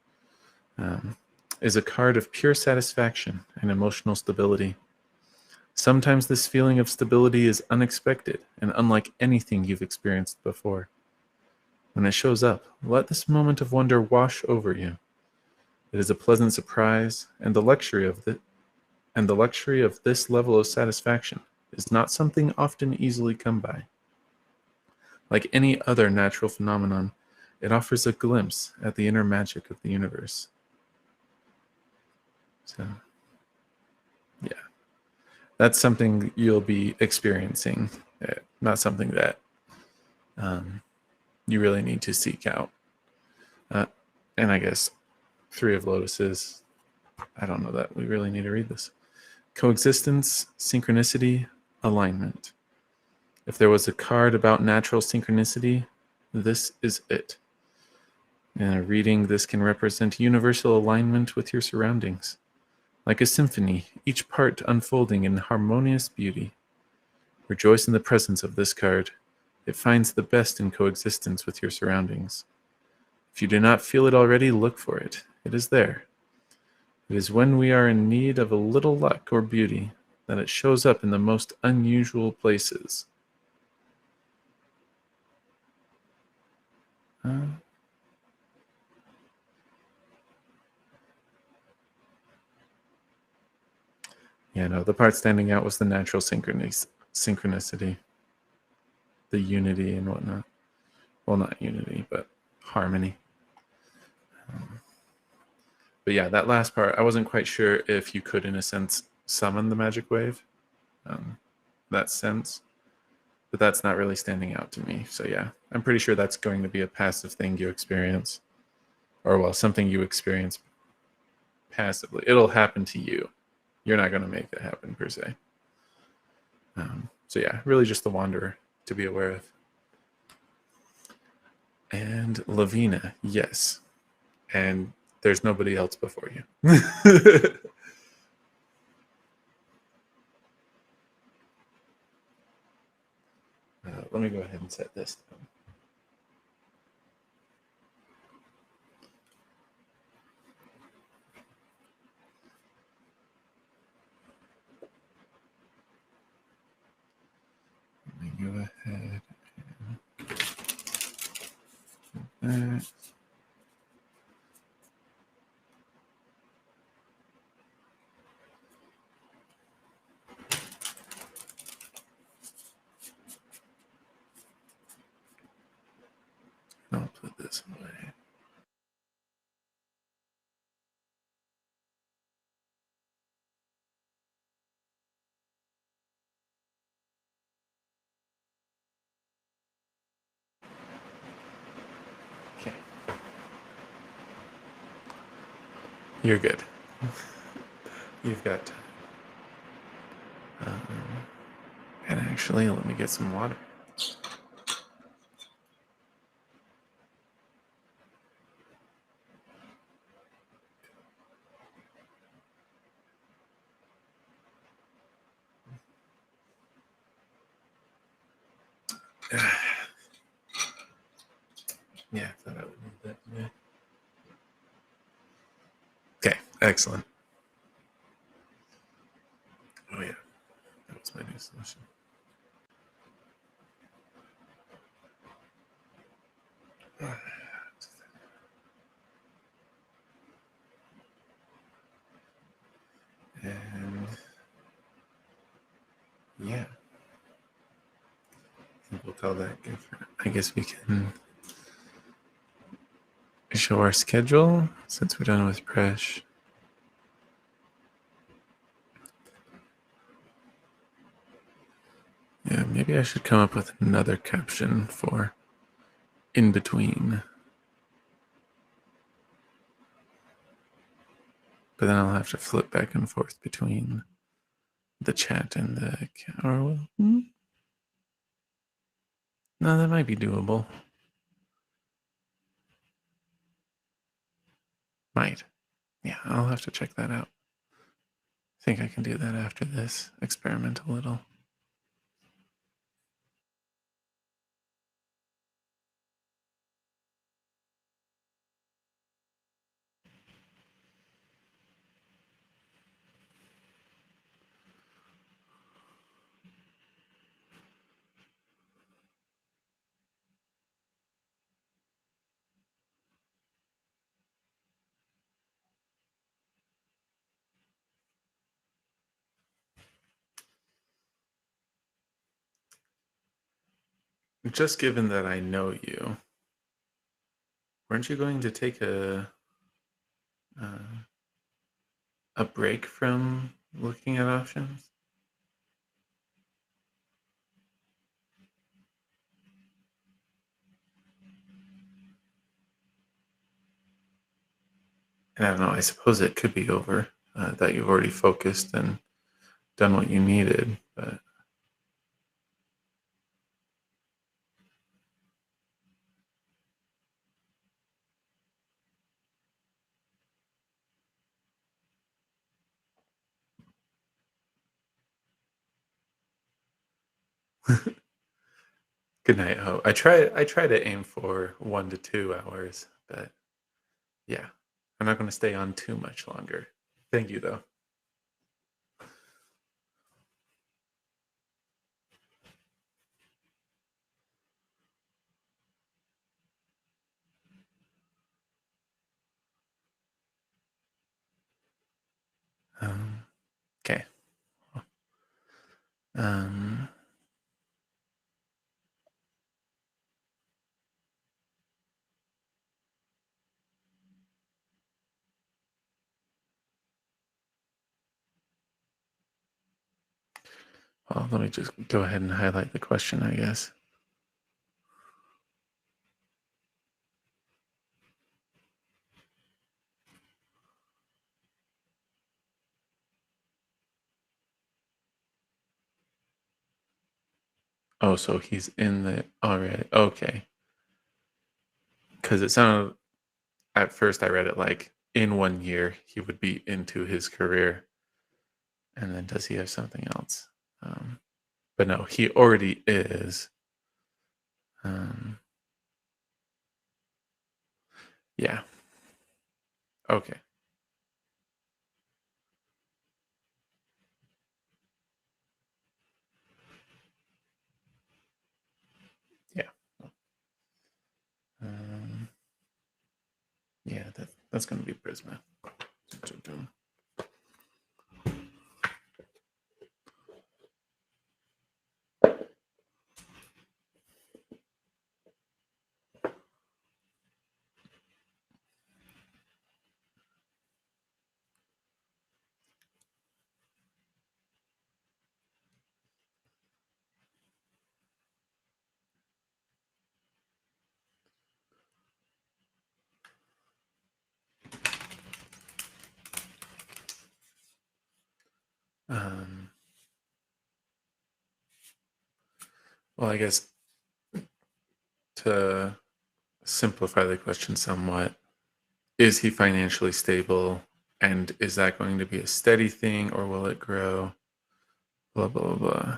is a card of pure satisfaction and emotional stability. Sometimes this feeling of stability is unexpected and unlike anything you've experienced before. When it shows up, let this moment of wonder wash over you. It is a pleasant surprise, and the luxury of this level of satisfaction is not something often easily come by. Like any other natural phenomenon, it offers a glimpse at the inner magic of the universe. So, yeah. that's something you'll be experiencing, not something that you really need to seek out. And I guess Three of Lotuses, I don't know that we really need to read this. Coexistence, synchronicity, alignment. If there was a card about natural synchronicity, this is it. In a reading, this can represent universal alignment with your surroundings. Like a symphony, each part unfolding in harmonious beauty. Rejoice in the presence of this card. It finds the best in coexistence with your surroundings. If you do not feel it already, look for it. It is there. It is when we are in need of a little luck or beauty that it shows up in the most unusual places. Yeah, no, the part standing out was the natural synchronicity, the unity and whatnot. Well, not unity, but harmony. But yeah, that last part, I wasn't quite sure if you could, in a sense, summon the magic wave. That sense. But that's not really standing out to me. So yeah, I'm pretty sure that's going to be a passive thing you experience. Or, well, something you experience passively. It'll happen to you. You're not going to make it happen, per se. So yeah, really just the Wanderer to be aware of. And Lavina, yes. And there's nobody else before you. Let me go ahead and set this down. Let me go ahead and that. I'll put this away. Okay. You're good. You've got and actually, let me get some water. Yeah, I thought I would need that today. Okay, excellent. Oh yeah, that was my new solution. And yeah, I think we'll call that good. I guess we can show our schedule since we're done with Presh. Yeah, maybe I should come up with another caption for in between. But then I'll have to flip back and forth between the chat and the or no, that might be doable. Might. Yeah, I'll have to check that out. I think I can do that after this. Experiment a little. Just given that I know you, weren't you going to take uh, a break from looking at options? And I don't know, I suppose it could be over, that you've already focused and done what you needed, but good night. Oh, I try to aim for 1 to 2 hours, but yeah, I'm not going to stay on too much longer. Thank you, though. Um, okay. Um, well, let me just go ahead and highlight the question, I guess. Oh, so he's in the already. Okay. Because it sounded, at first I read it like in 1 year he would be into his career. And then does he have something else? But no, he already is. Um, yeah. Okay. Yeah. Um, yeah, that's going to be Prisma. Um, well, I guess to simplify the question somewhat, is he financially stable? And is that going to be a steady thing or will it grow? Blah, blah, blah.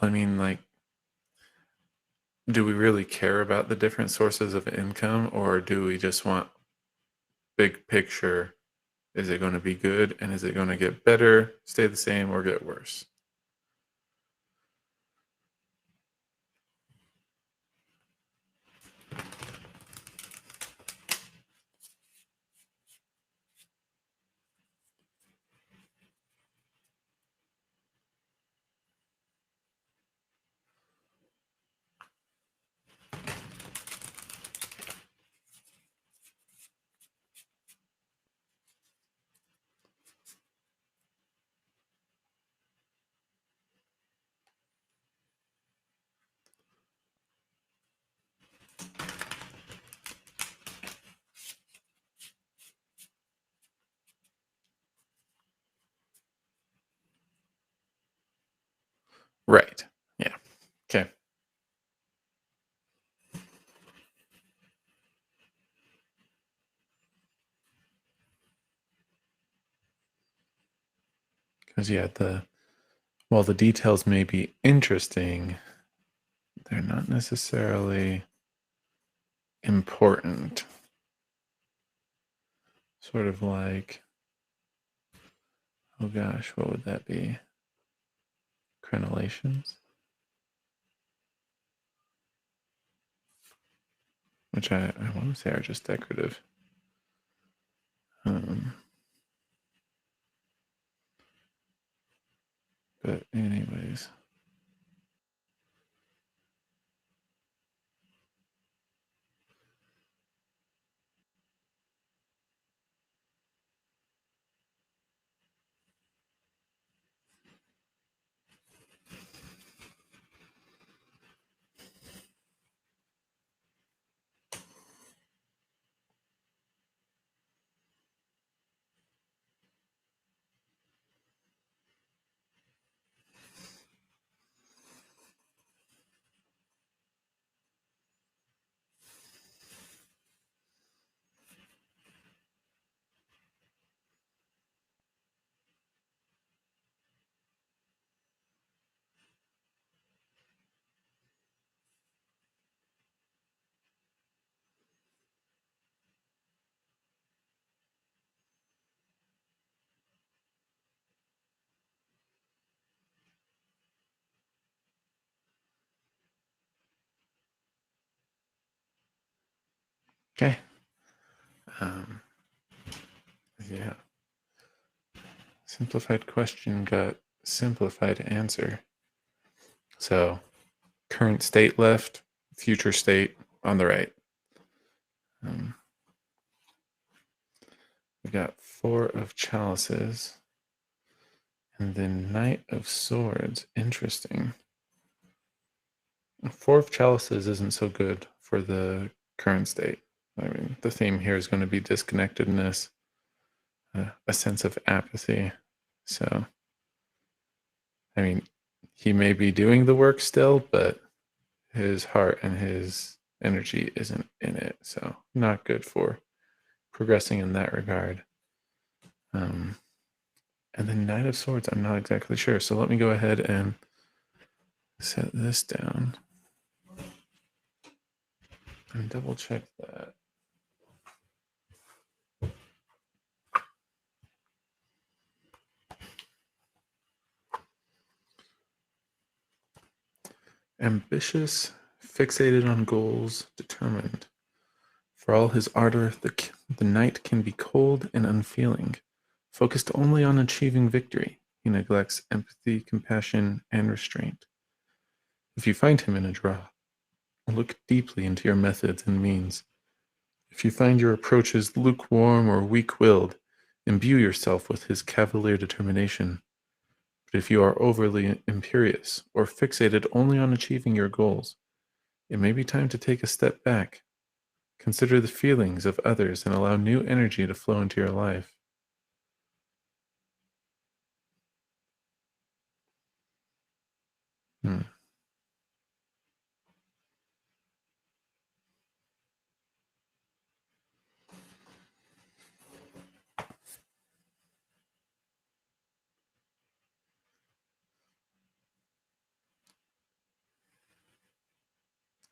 I mean, like, do we really care about the different sources of income or do we just want big picture? Is it going to be good and is it going to get better, stay the same, or get worse? Right. Yeah. Okay. Because, yeah, while the details may be interesting, they're not necessarily important. Sort of like, oh gosh, what would that be? Crenellations? Which I want to say are just decorative. But anyways. Okay. Yeah. Simplified question got simplified answer. So current state left, future state on the right. We got Four of Chalices and then Knight of Swords. Interesting. Four of Chalices isn't so good for the current state. I mean, the theme here is going to be disconnectedness, a sense of apathy. So, I mean, he may be doing the work still, but his heart and his energy isn't in it. So, not good for progressing in that regard. And then Knight of Swords, I'm not exactly sure. So, let me go ahead and set this down and double check that. Ambitious, fixated on goals, determined. For all his ardor, the knight can be cold and unfeeling. Focused only on achieving victory, he neglects empathy, compassion, and restraint. If you find him in a draw, look deeply into your methods and means. If you find your approaches lukewarm or weak-willed, imbue yourself with his cavalier determination. But if you are overly imperious or fixated only on achieving your goals, it may be time to take a step back. Consider the feelings of others and allow new energy to flow into your life. Hmm.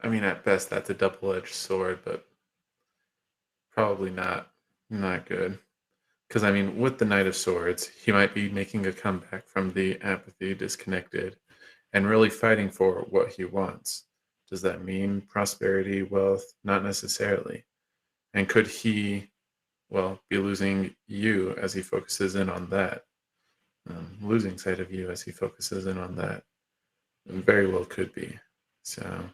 I mean, at best, that's a double-edged sword, but probably not good. Because I mean, with the Knight of Swords, he might be making a comeback from the apathy, disconnected, and really fighting for what he wants. Does that mean prosperity, wealth? Not necessarily. And could he, well, be losing you as he focuses in on that? Losing sight of you as he focuses in on that? Very well could be. So,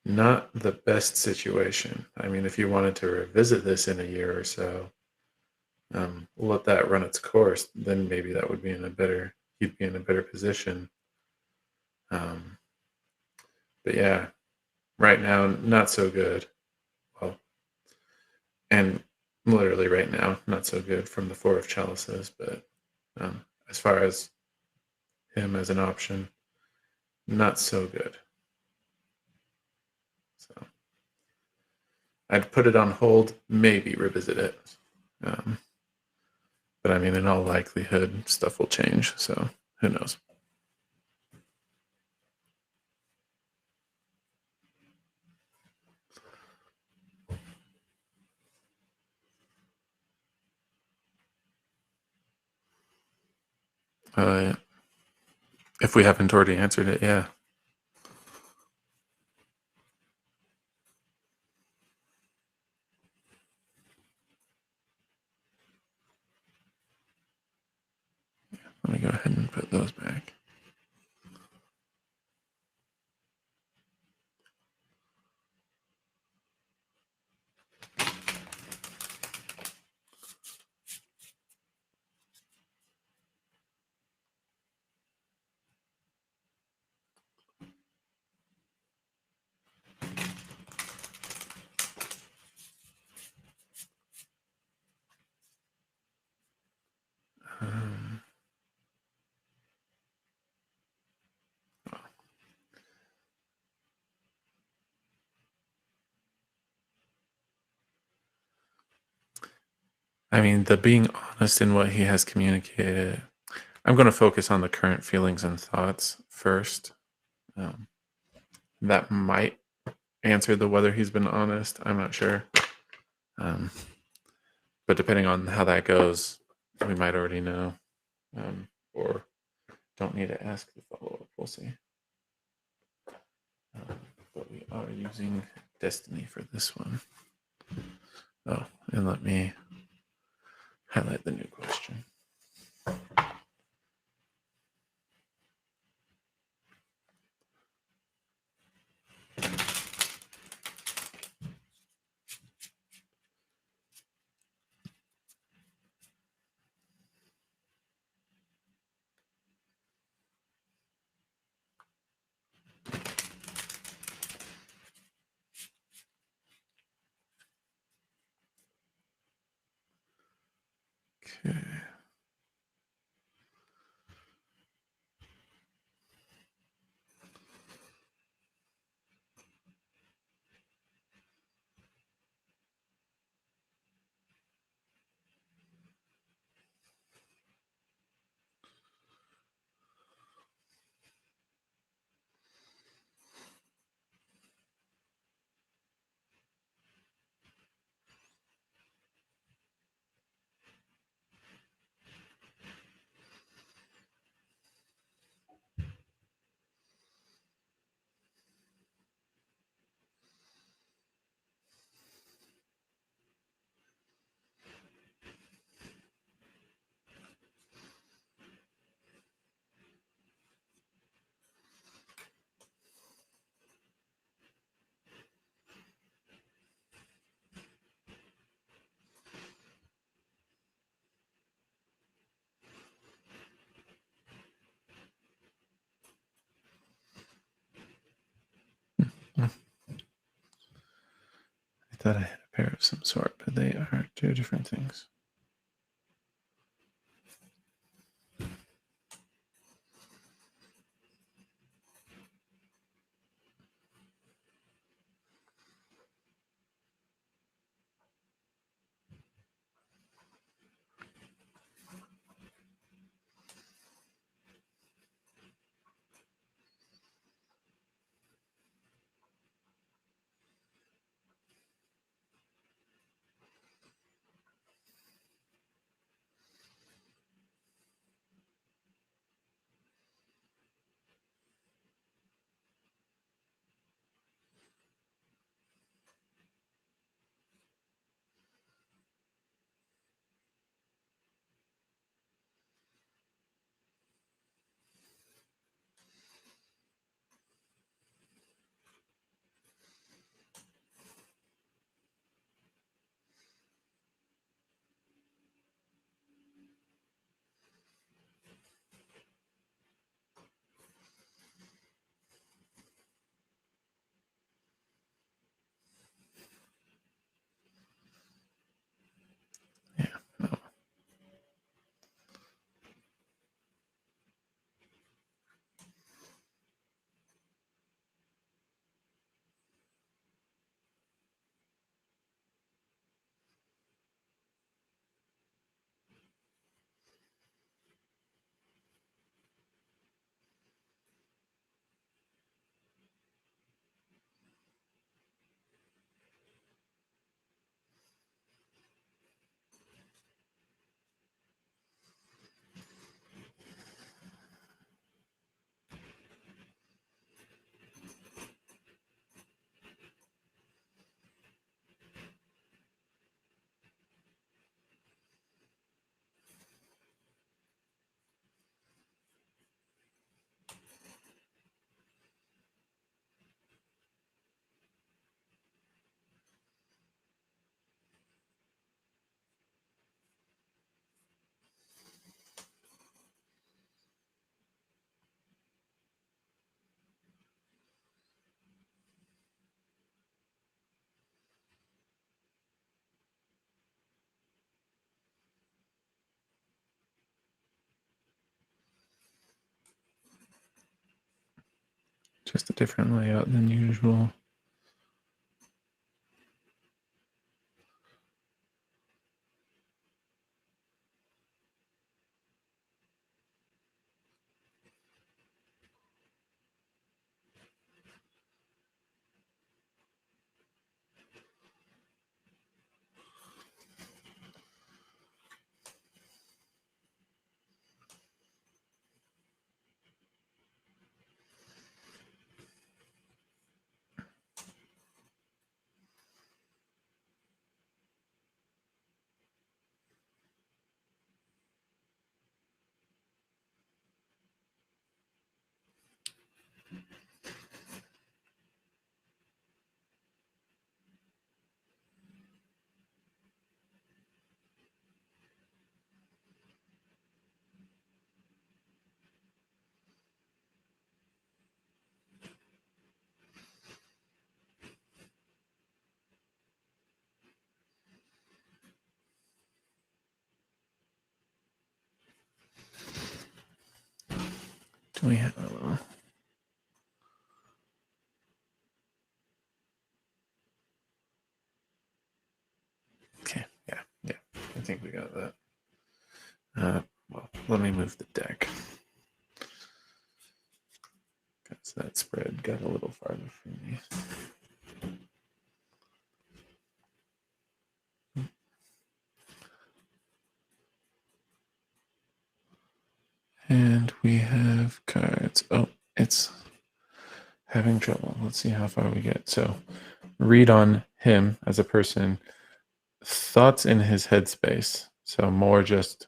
not the best situation. I mean, if you wanted to revisit this in a year or so, let that run its course, then maybe that would be he'd be in a better position. Um, but yeah, right now, not so good. Well, and literally right now, not so good from the Four of Chalices. But as far as him as an option, not so good. So I'd put it on hold, maybe revisit it. Um, but I mean, in all likelihood, stuff will change. So who knows? If we haven't already answered it, yeah. Let me go ahead and put those back. I mean, the being honest in what he has communicated. I'm going to focus on the current feelings and thoughts first. Um, that might answer the whether he's been honest. I'm not sure. But depending on how that goes, we might already know, or don't need to ask the follow-up. We'll see. But we are using Destiny for this one. Oh, and let me highlight the new question. Okay. I thought I had a pair of some sort, but they are two different things. Just a different layout than usual. Do we have a little? Okay, yeah. I think we got that. Well, let me move the deck. Because that spread got a little farther from me. And we have cards. Oh, it's having trouble. Let's see how far we get. So, read on him as a person, thoughts in his headspace. So, more just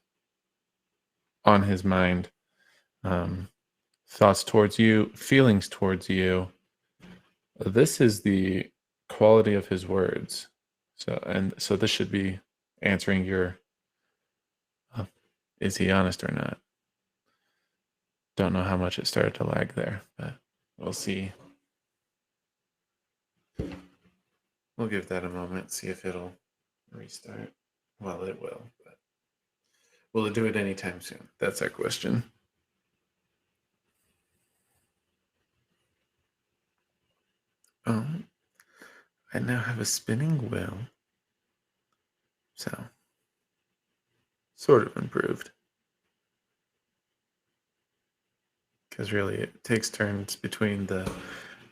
on his mind, thoughts towards you, feelings towards you. This is the quality of his words. So this should be answering your is he honest or not? Don't know how much it started to lag there, but we'll see. We'll give that a moment, see if it'll restart. Well, it will, but will it do it anytime soon? That's our question. I now have a spinning wheel. So, sort of improved. Because really it takes turns between the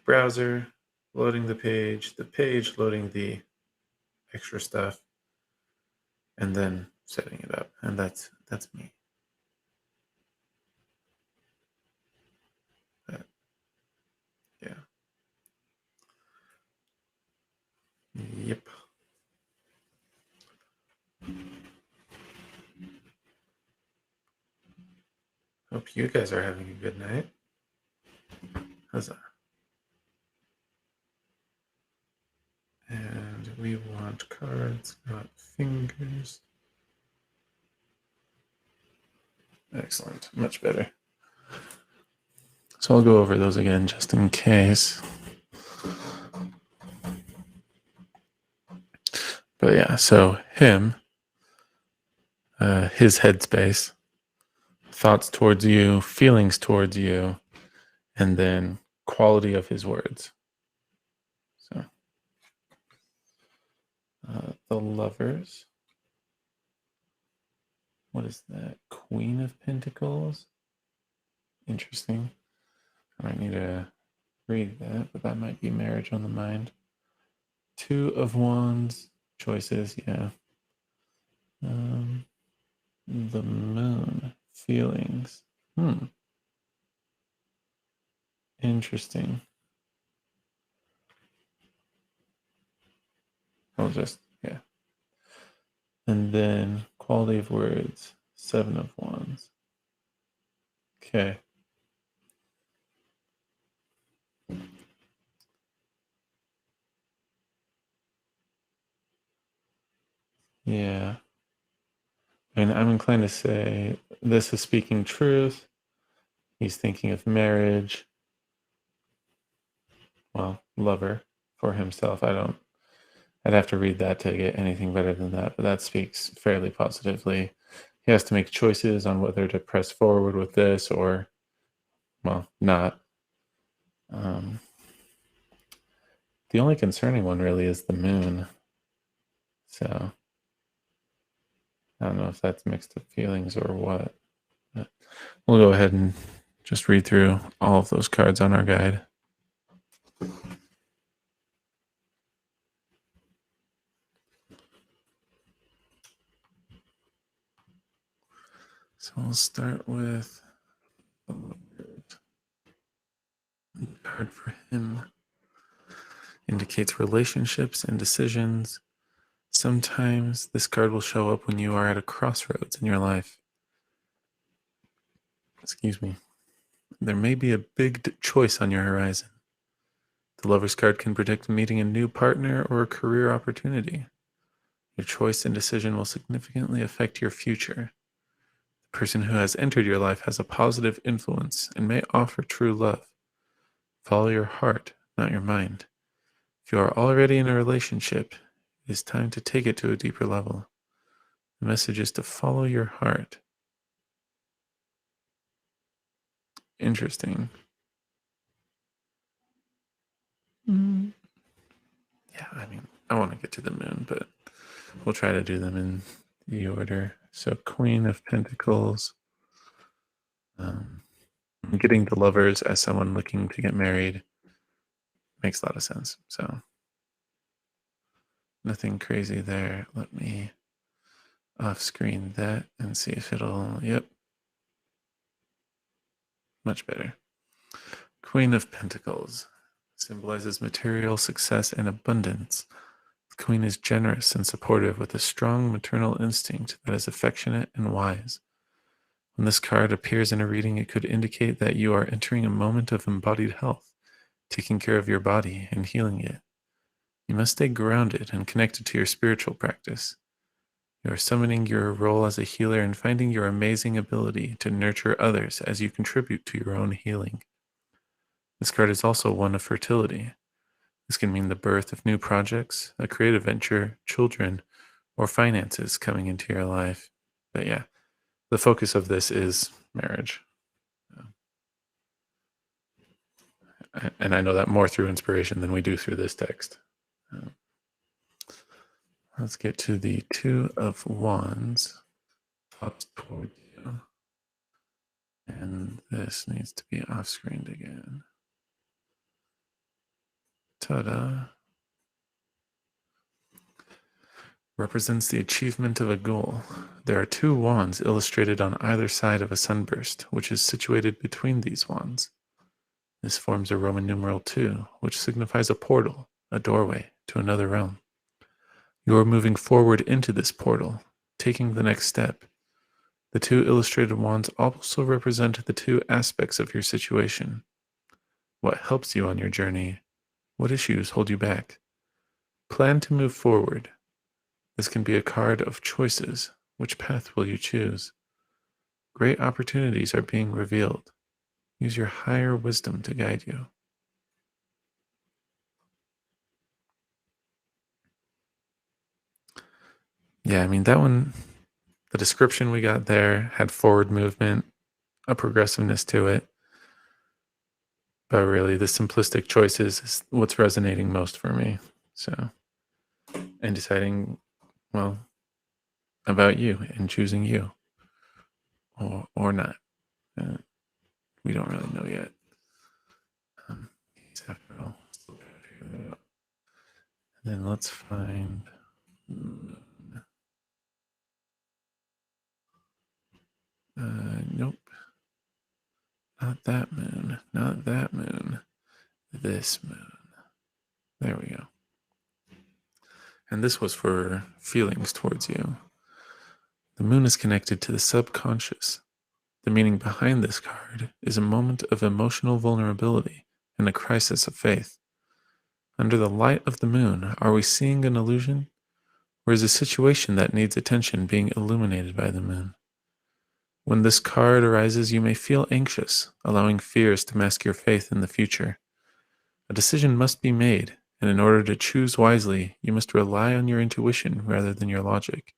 browser loading the page loading the extra stuff, and then setting it up. And that's me. But, yeah. Yep. Hope you guys are having a good night. Huzzah. And we want cards, not fingers. Excellent. Much better. So I'll go over those again just in case. But yeah, so him, his headspace, thoughts towards you, feelings towards you, and then quality of his words. So the lovers. What is that? Queen of Pentacles. Interesting. I might need to read that, but that might be marriage on the mind. Two of Wands. Choices, yeah. The moon. Feelings. Interesting. I'll just, yeah. And then quality of words. Seven of Wands. Okay. Yeah. And I'm inclined to say this is speaking truth. He's thinking of marriage. Well, lover for himself. I'd have to read that to get anything better than that, but that speaks fairly positively. He has to make choices on whether to press forward with this or, well, not. The only concerning one really is the moon. So I don't know if that's mixed up feelings or what. But we'll go ahead and just read through all of those cards on our guide. So we'll start with the card for him. Indicates relationships and decisions. Sometimes this card will show up when you are at a crossroads in your life. Excuse me. There may be a big choice on your horizon. The Lover's card can predict meeting a new partner or a career opportunity. Your choice and decision will significantly affect your future. The person who has entered your life has a positive influence and may offer true love. Follow your heart, not your mind. If you are already in a relationship, it is time to take it to a deeper level. The message is to follow your heart. Interesting. Yeah, I mean, I want to get to the moon, but we'll try to do them in the order. So, Queen of Pentacles. Getting the Lovers as someone looking to get married makes a lot of sense. So, nothing crazy there. Let me off screen that and see if it'll. Yep. Much better. Queen of Pentacles symbolizes material success and abundance. The Queen is generous and supportive with a strong maternal instinct that is affectionate and wise. When this card appears in a reading, it could indicate that you are entering a moment of embodied health, taking care of your body and healing it. You must stay grounded and connected to your spiritual practice. You are summoning your role as a healer and finding your amazing ability to nurture others as you contribute to your own healing. This card is also one of fertility. This can mean the birth of new projects, a creative venture, children, or finances coming into your life. But yeah, the focus of this is marriage. And I know that more through inspiration than we do through this text. Let's get to the Two of Wands. Pops toward you. And this needs to be off screened again. Ta-da. Represents the achievement of a goal. There are two wands illustrated on either side of a sunburst, which is situated between these wands. This forms a Roman numeral 2, which signifies a portal, a doorway to another realm. You are moving forward into this portal, taking the next step. The two illustrated wands also represent the two aspects of your situation. What helps you on your journey? What issues hold you back? Plan to move forward. This can be a card of choices. Which path will you choose? Great opportunities are being revealed. Use your higher wisdom to guide you. Yeah, I mean, that one, the description we got there had forward movement, a progressiveness to it. But really, the simplistic choices is what's resonating most for me. So, and deciding, well, about you and choosing you or not. We don't really know yet. After all, and then let's find. Nope. Not that moon. Not that moon. This moon. There we go. And this was for feelings towards you. The moon is connected to the subconscious. The meaning behind this card is a moment of emotional vulnerability and a crisis of faith. Under the light of the moon, are we seeing an illusion? Or is a situation that needs attention being illuminated by the moon? When this card arises, you may feel anxious, allowing fears to mask your faith in the future. A decision must be made, and in order to choose wisely, you must rely on your intuition rather than your logic.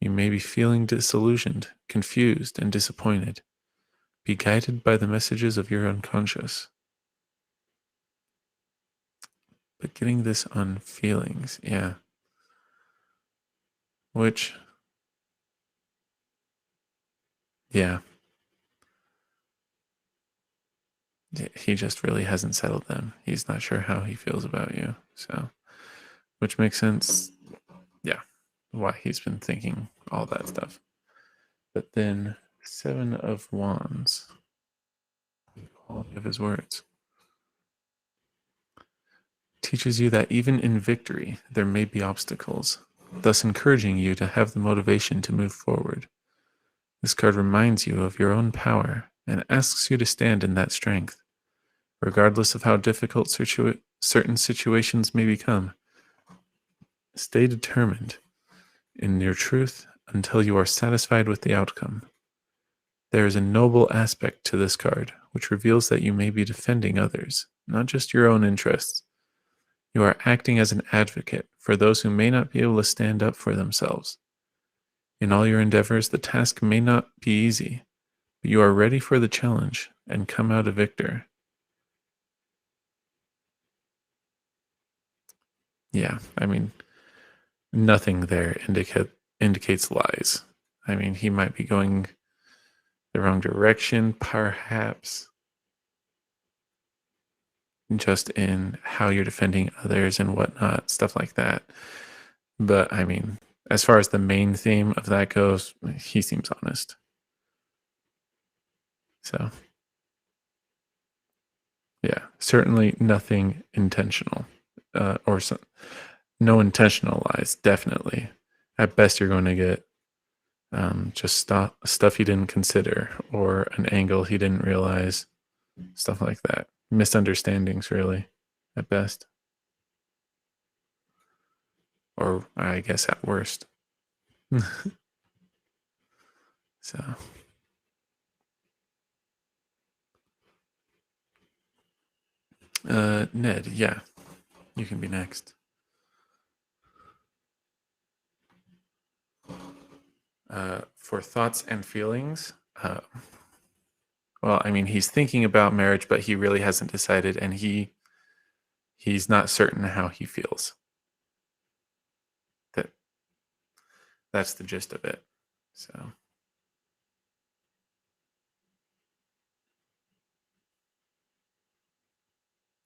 You may be feeling disillusioned, confused, and disappointed. Be guided by the messages of your unconscious. But getting this on feelings, yeah. Which, yeah, he just really hasn't settled them. He's not sure how he feels about you. So, which makes sense. Yeah, why he's been thinking all that stuff. But then, Seven of Wands, all of his words, teaches you that even in victory, there may be obstacles, thus encouraging you to have the motivation to move forward. This card reminds you of your own power and asks you to stand in that strength. Regardless of how difficult certain situations may become, stay determined in your truth until you are satisfied with the outcome. There is a noble aspect to this card, which reveals that you may be defending others, not just your own interests. You are acting as an advocate for those who may not be able to stand up for themselves. In all your endeavors, the task may not be easy, but you are ready for the challenge and come out a victor. Yeah, I mean, nothing there indicates lies. I mean, he might be going the wrong direction, perhaps, just in how you're defending others and whatnot, stuff like that. But I mean, as far as the main theme of that goes, he seems honest. So, yeah, certainly nothing intentional, no intentional lies. Definitely, at best, you're going to get just stuff he didn't consider or an angle he didn't realize, stuff like that. Misunderstandings, really, at best, or I guess at worst. So, Ned, yeah, you can be next. For thoughts and feelings, well, I mean, he's thinking about marriage, but he really hasn't decided, and he's not certain how he feels. That that's the gist of it. So,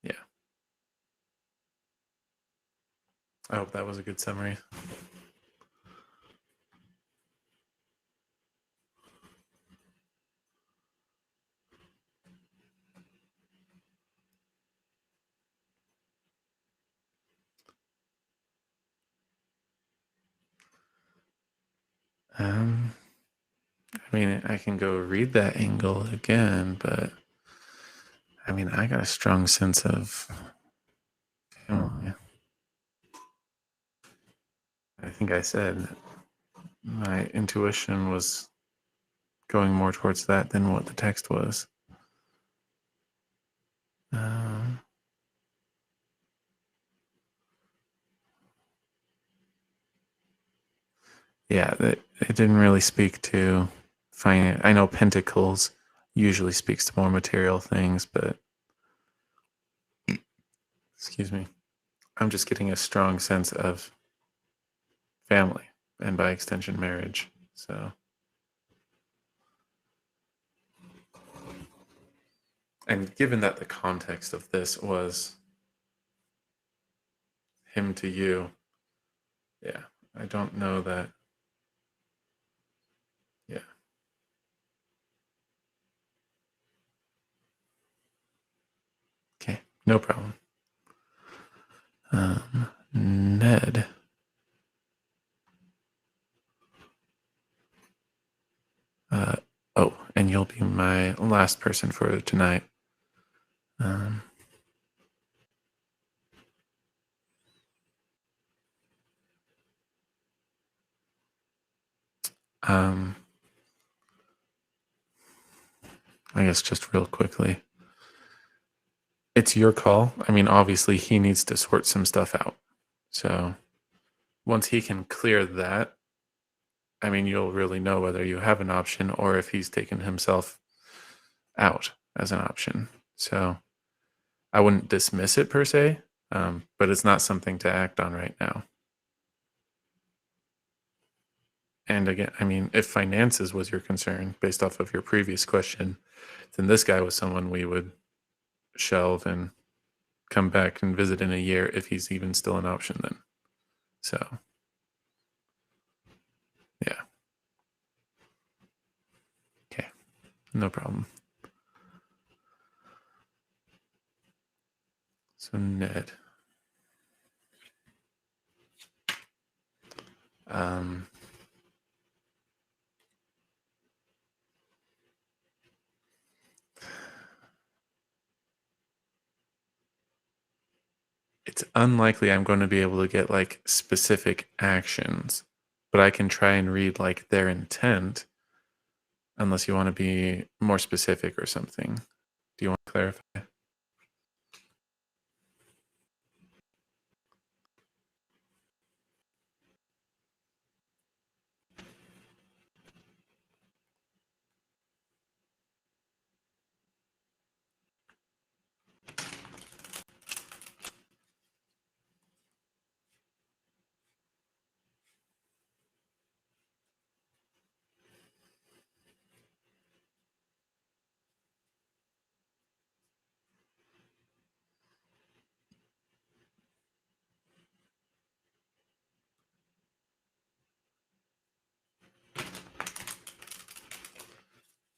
yeah, I hope that was a good summary. Um, I mean, I can go read that angle again, but I mean, I got a strong sense of family. I think I said my intuition was going more towards that than what the text was. Um, yeah, it didn't really speak to finance. I know Pentacles usually speaks to more material things, but excuse me, I'm just getting a strong sense of family and by extension marriage. So, and given that the context of this was him to you, yeah, I don't know that. Yeah. Okay, no problem. Ned. Oh, and you'll be my last person for tonight. Um, um, I guess just real quickly, it's your call. I mean, obviously, he needs to sort some stuff out. So once he can clear that, I mean, you'll really know whether you have an option or if he's taken himself out as an option. So I wouldn't dismiss it per se, but it's not something to act on right now. And again, I mean, if finances was your concern based off of your previous question, then this guy was someone we would shelve and come back and visit in a year if he's even still an option then. So, yeah. Okay. No problem. So, Ned. Um, it's unlikely I'm going to be able to get like specific actions, but I can try and read like their intent unless you want to be more specific or something. Do you want to clarify?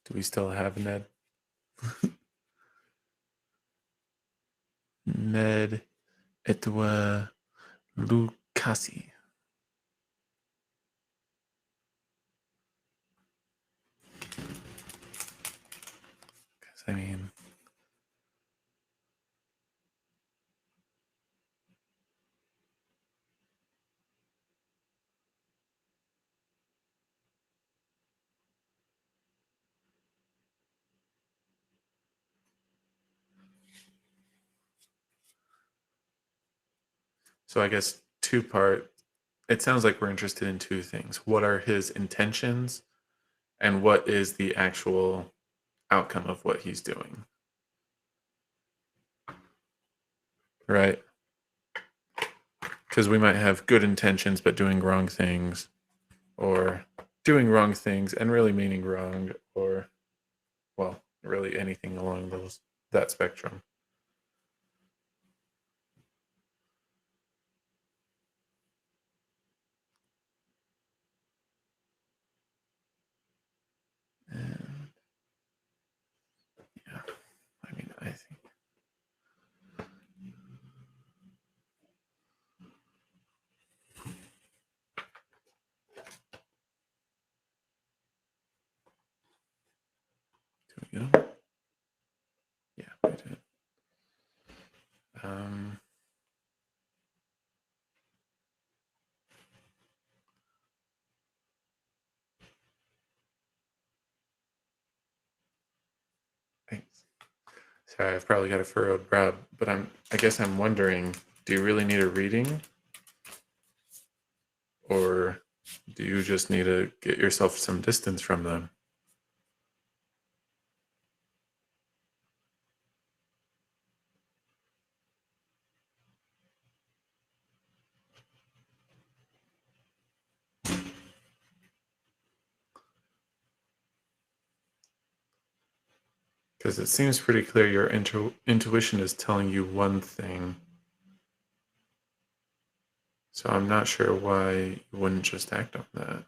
Do we still have Ned? Ned Etwa Lucasi. I mean, so I guess two part. It sounds like we're interested in two things. What are his intentions, and what is the actual outcome of what he's doing? Right? Because we might have good intentions but doing wrong things, or doing wrong things and really meaning wrong, or well, really anything along that spectrum. And yeah, I mean, I think do we go? Yeah, we did. Um, thanks. Sorry, I've probably got a furrowed brow, but I guess I'm wondering, do you really need a reading? Or do you just need to get yourself some distance from them? Because it seems pretty clear your intuition is telling you one thing. So I'm not sure why you wouldn't just act on that.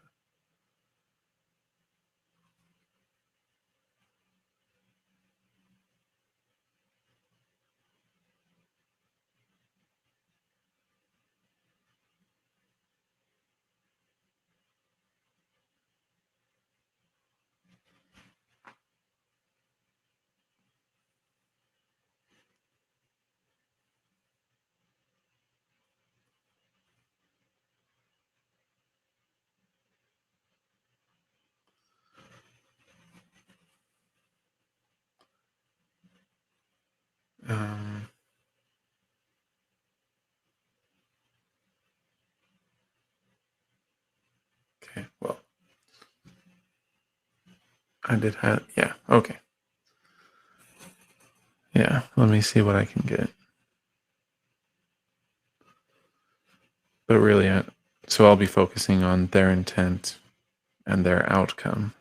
Um, okay, well, I did have, yeah, okay. Yeah, let me see what I can get. But really, so I'll be focusing on their intent and their outcome.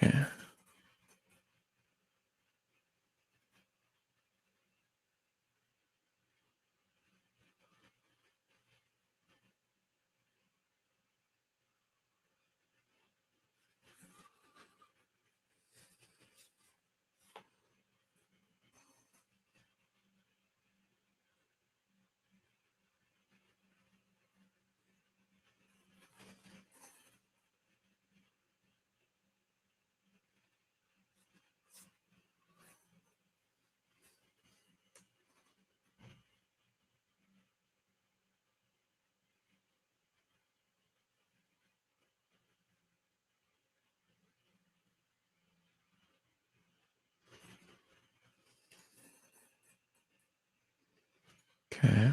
Okay. Okay.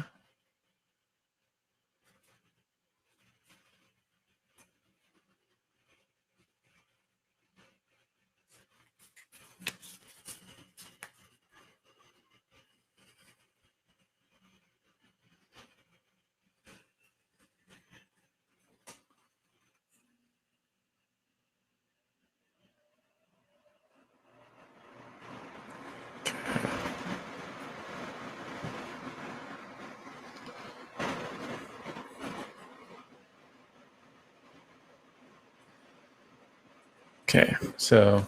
Okay, so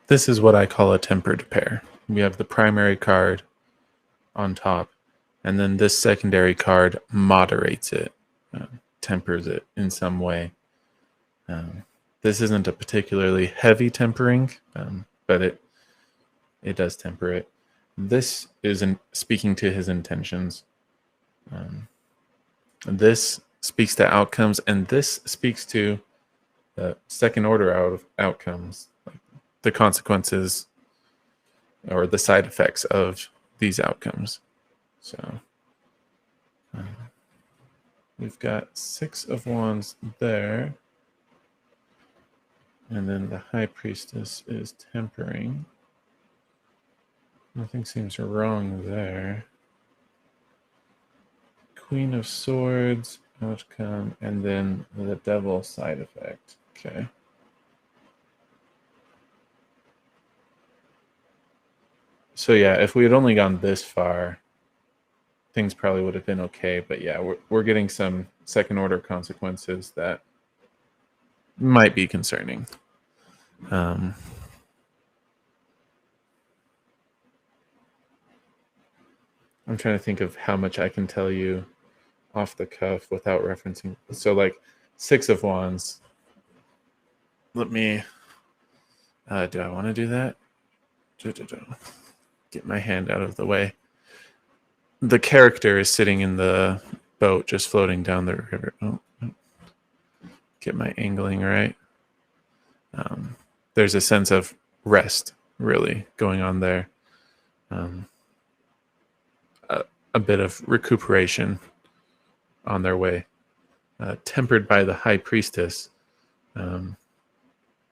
this is what I call a tempered pair. We have the primary card on top, and then this secondary card moderates it, tempers it in some way. This isn't a particularly heavy tempering, but it does temper it. This is speaking to his intentions. This speaks to outcomes, and this speaks to the second order outcomes, like the consequences or the side effects of these outcomes. So we've got 6 of Wands there. And then the High Priestess is tempering. Nothing seems wrong there. Queen of Swords, outcome, and then the Devil side effect. Okay. So yeah, if we had only gone this far, things probably would have been okay. But yeah, we're getting some second order consequences that might be concerning. I'm trying to think of how much I can tell you off the cuff without referencing. So like 6 of Wands. Let me, do I want to do that? Get my hand out of the way. The character is sitting in the boat just floating down the river. Oh, get my angling right. There's a sense of rest really going on there. A bit of recuperation on their way. Tempered by the High Priestess.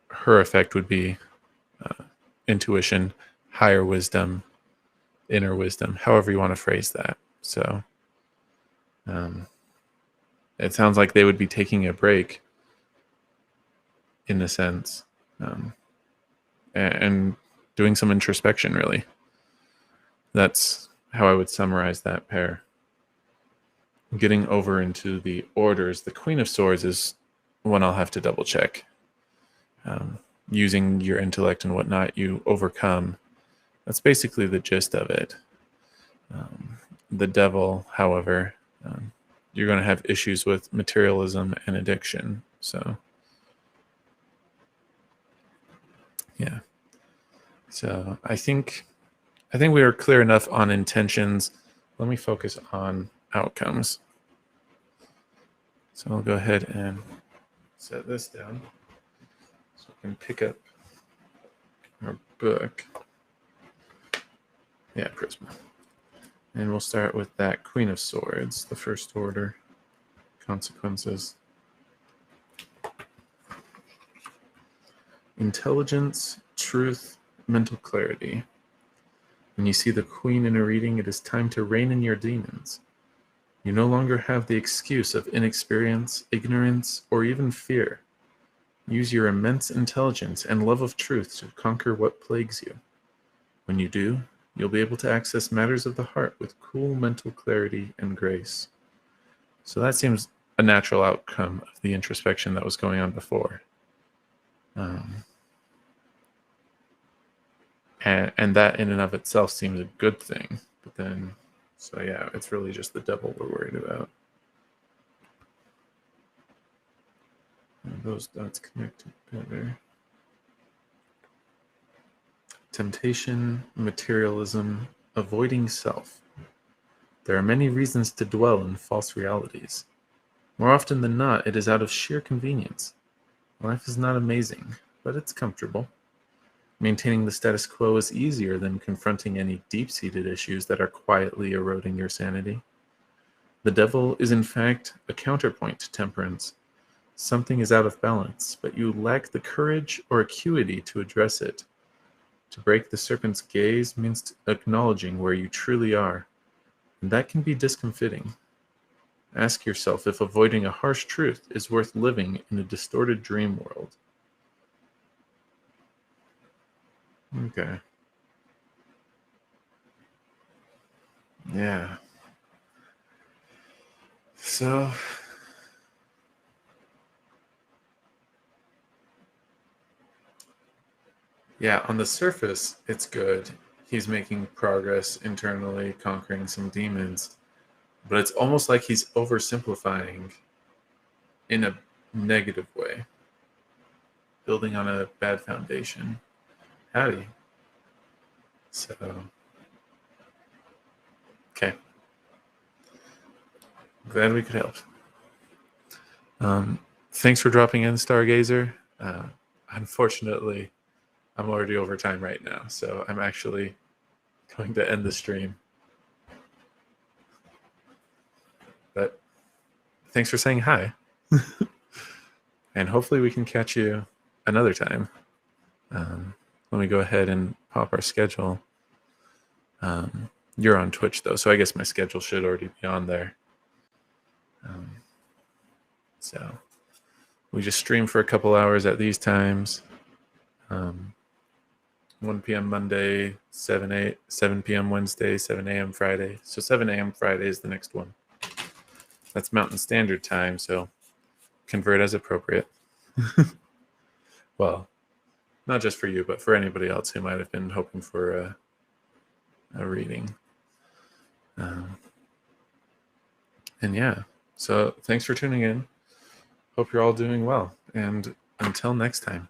Her effect would be intuition, higher wisdom, inner wisdom, however you want to phrase that. So it sounds like they would be taking a break in a sense, and doing some introspection, really. That's how I would summarize that pair. Getting over into the orders, the Queen of Swords is one I'll have to double check. Using your intellect and whatnot, you overcome. That's basically the gist of it. The Devil, however, you're going to have issues with materialism and addiction. So, yeah. So I think we are clear enough on intentions. Let me focus on outcomes. So I'll go ahead and set this down so we can pick up our book. Yeah, Prisma. And we'll start with that Queen of Swords, the first order, consequences. Intelligence, truth, mental clarity. When you see the Queen in a reading, it is time to rein in your demons. You no longer have the excuse of inexperience, ignorance, or even fear. Use your immense intelligence and love of truth to conquer what plagues you. When you do, you'll be able to access matters of the heart with cool mental clarity and grace. So that seems a natural outcome of the introspection that was going on before. And that in and of itself seems a good thing. But then, so yeah, it's really just the devil we're worried about. And those dots connected better. Temptation, materialism, avoiding self. There are many reasons to dwell in false realities. More often than not, it is out of sheer convenience. Life is not amazing, but it's comfortable. Maintaining the status quo is easier than confronting any deep-seated issues that are quietly eroding your sanity. The devil is in fact a counterpoint to temperance. Something is out of balance, but you lack the courage or acuity to address it. To break the serpent's gaze means acknowledging where you truly are, and that can be discomfiting. Ask yourself if avoiding a harsh truth is worth living in a distorted dream world. Okay. Yeah. So, yeah, on the surface, it's good. He's making progress internally, conquering some demons. But it's almost like he's oversimplifying in a negative way, building on a bad foundation. Howdy. So, okay. Glad we could help. Thanks for dropping in, Stargazer. Unfortunately, I'm already over time right now, so I'm actually going to end the stream. But thanks for saying hi. And hopefully we can catch you another time. Let me go ahead and pop our schedule. You're on Twitch, though, so I guess my schedule should already be on there. So we just stream for a couple hours at these times. 1 p.m. Monday, 7 p.m. Wednesday, 7 a.m. Friday. So 7 a.m. Friday is the next one. That's Mountain Standard Time, so convert as appropriate. Well, not just for you, but for anybody else who might have been hoping for a reading. And yeah, so thanks for tuning in. Hope you're all doing well. And until next time.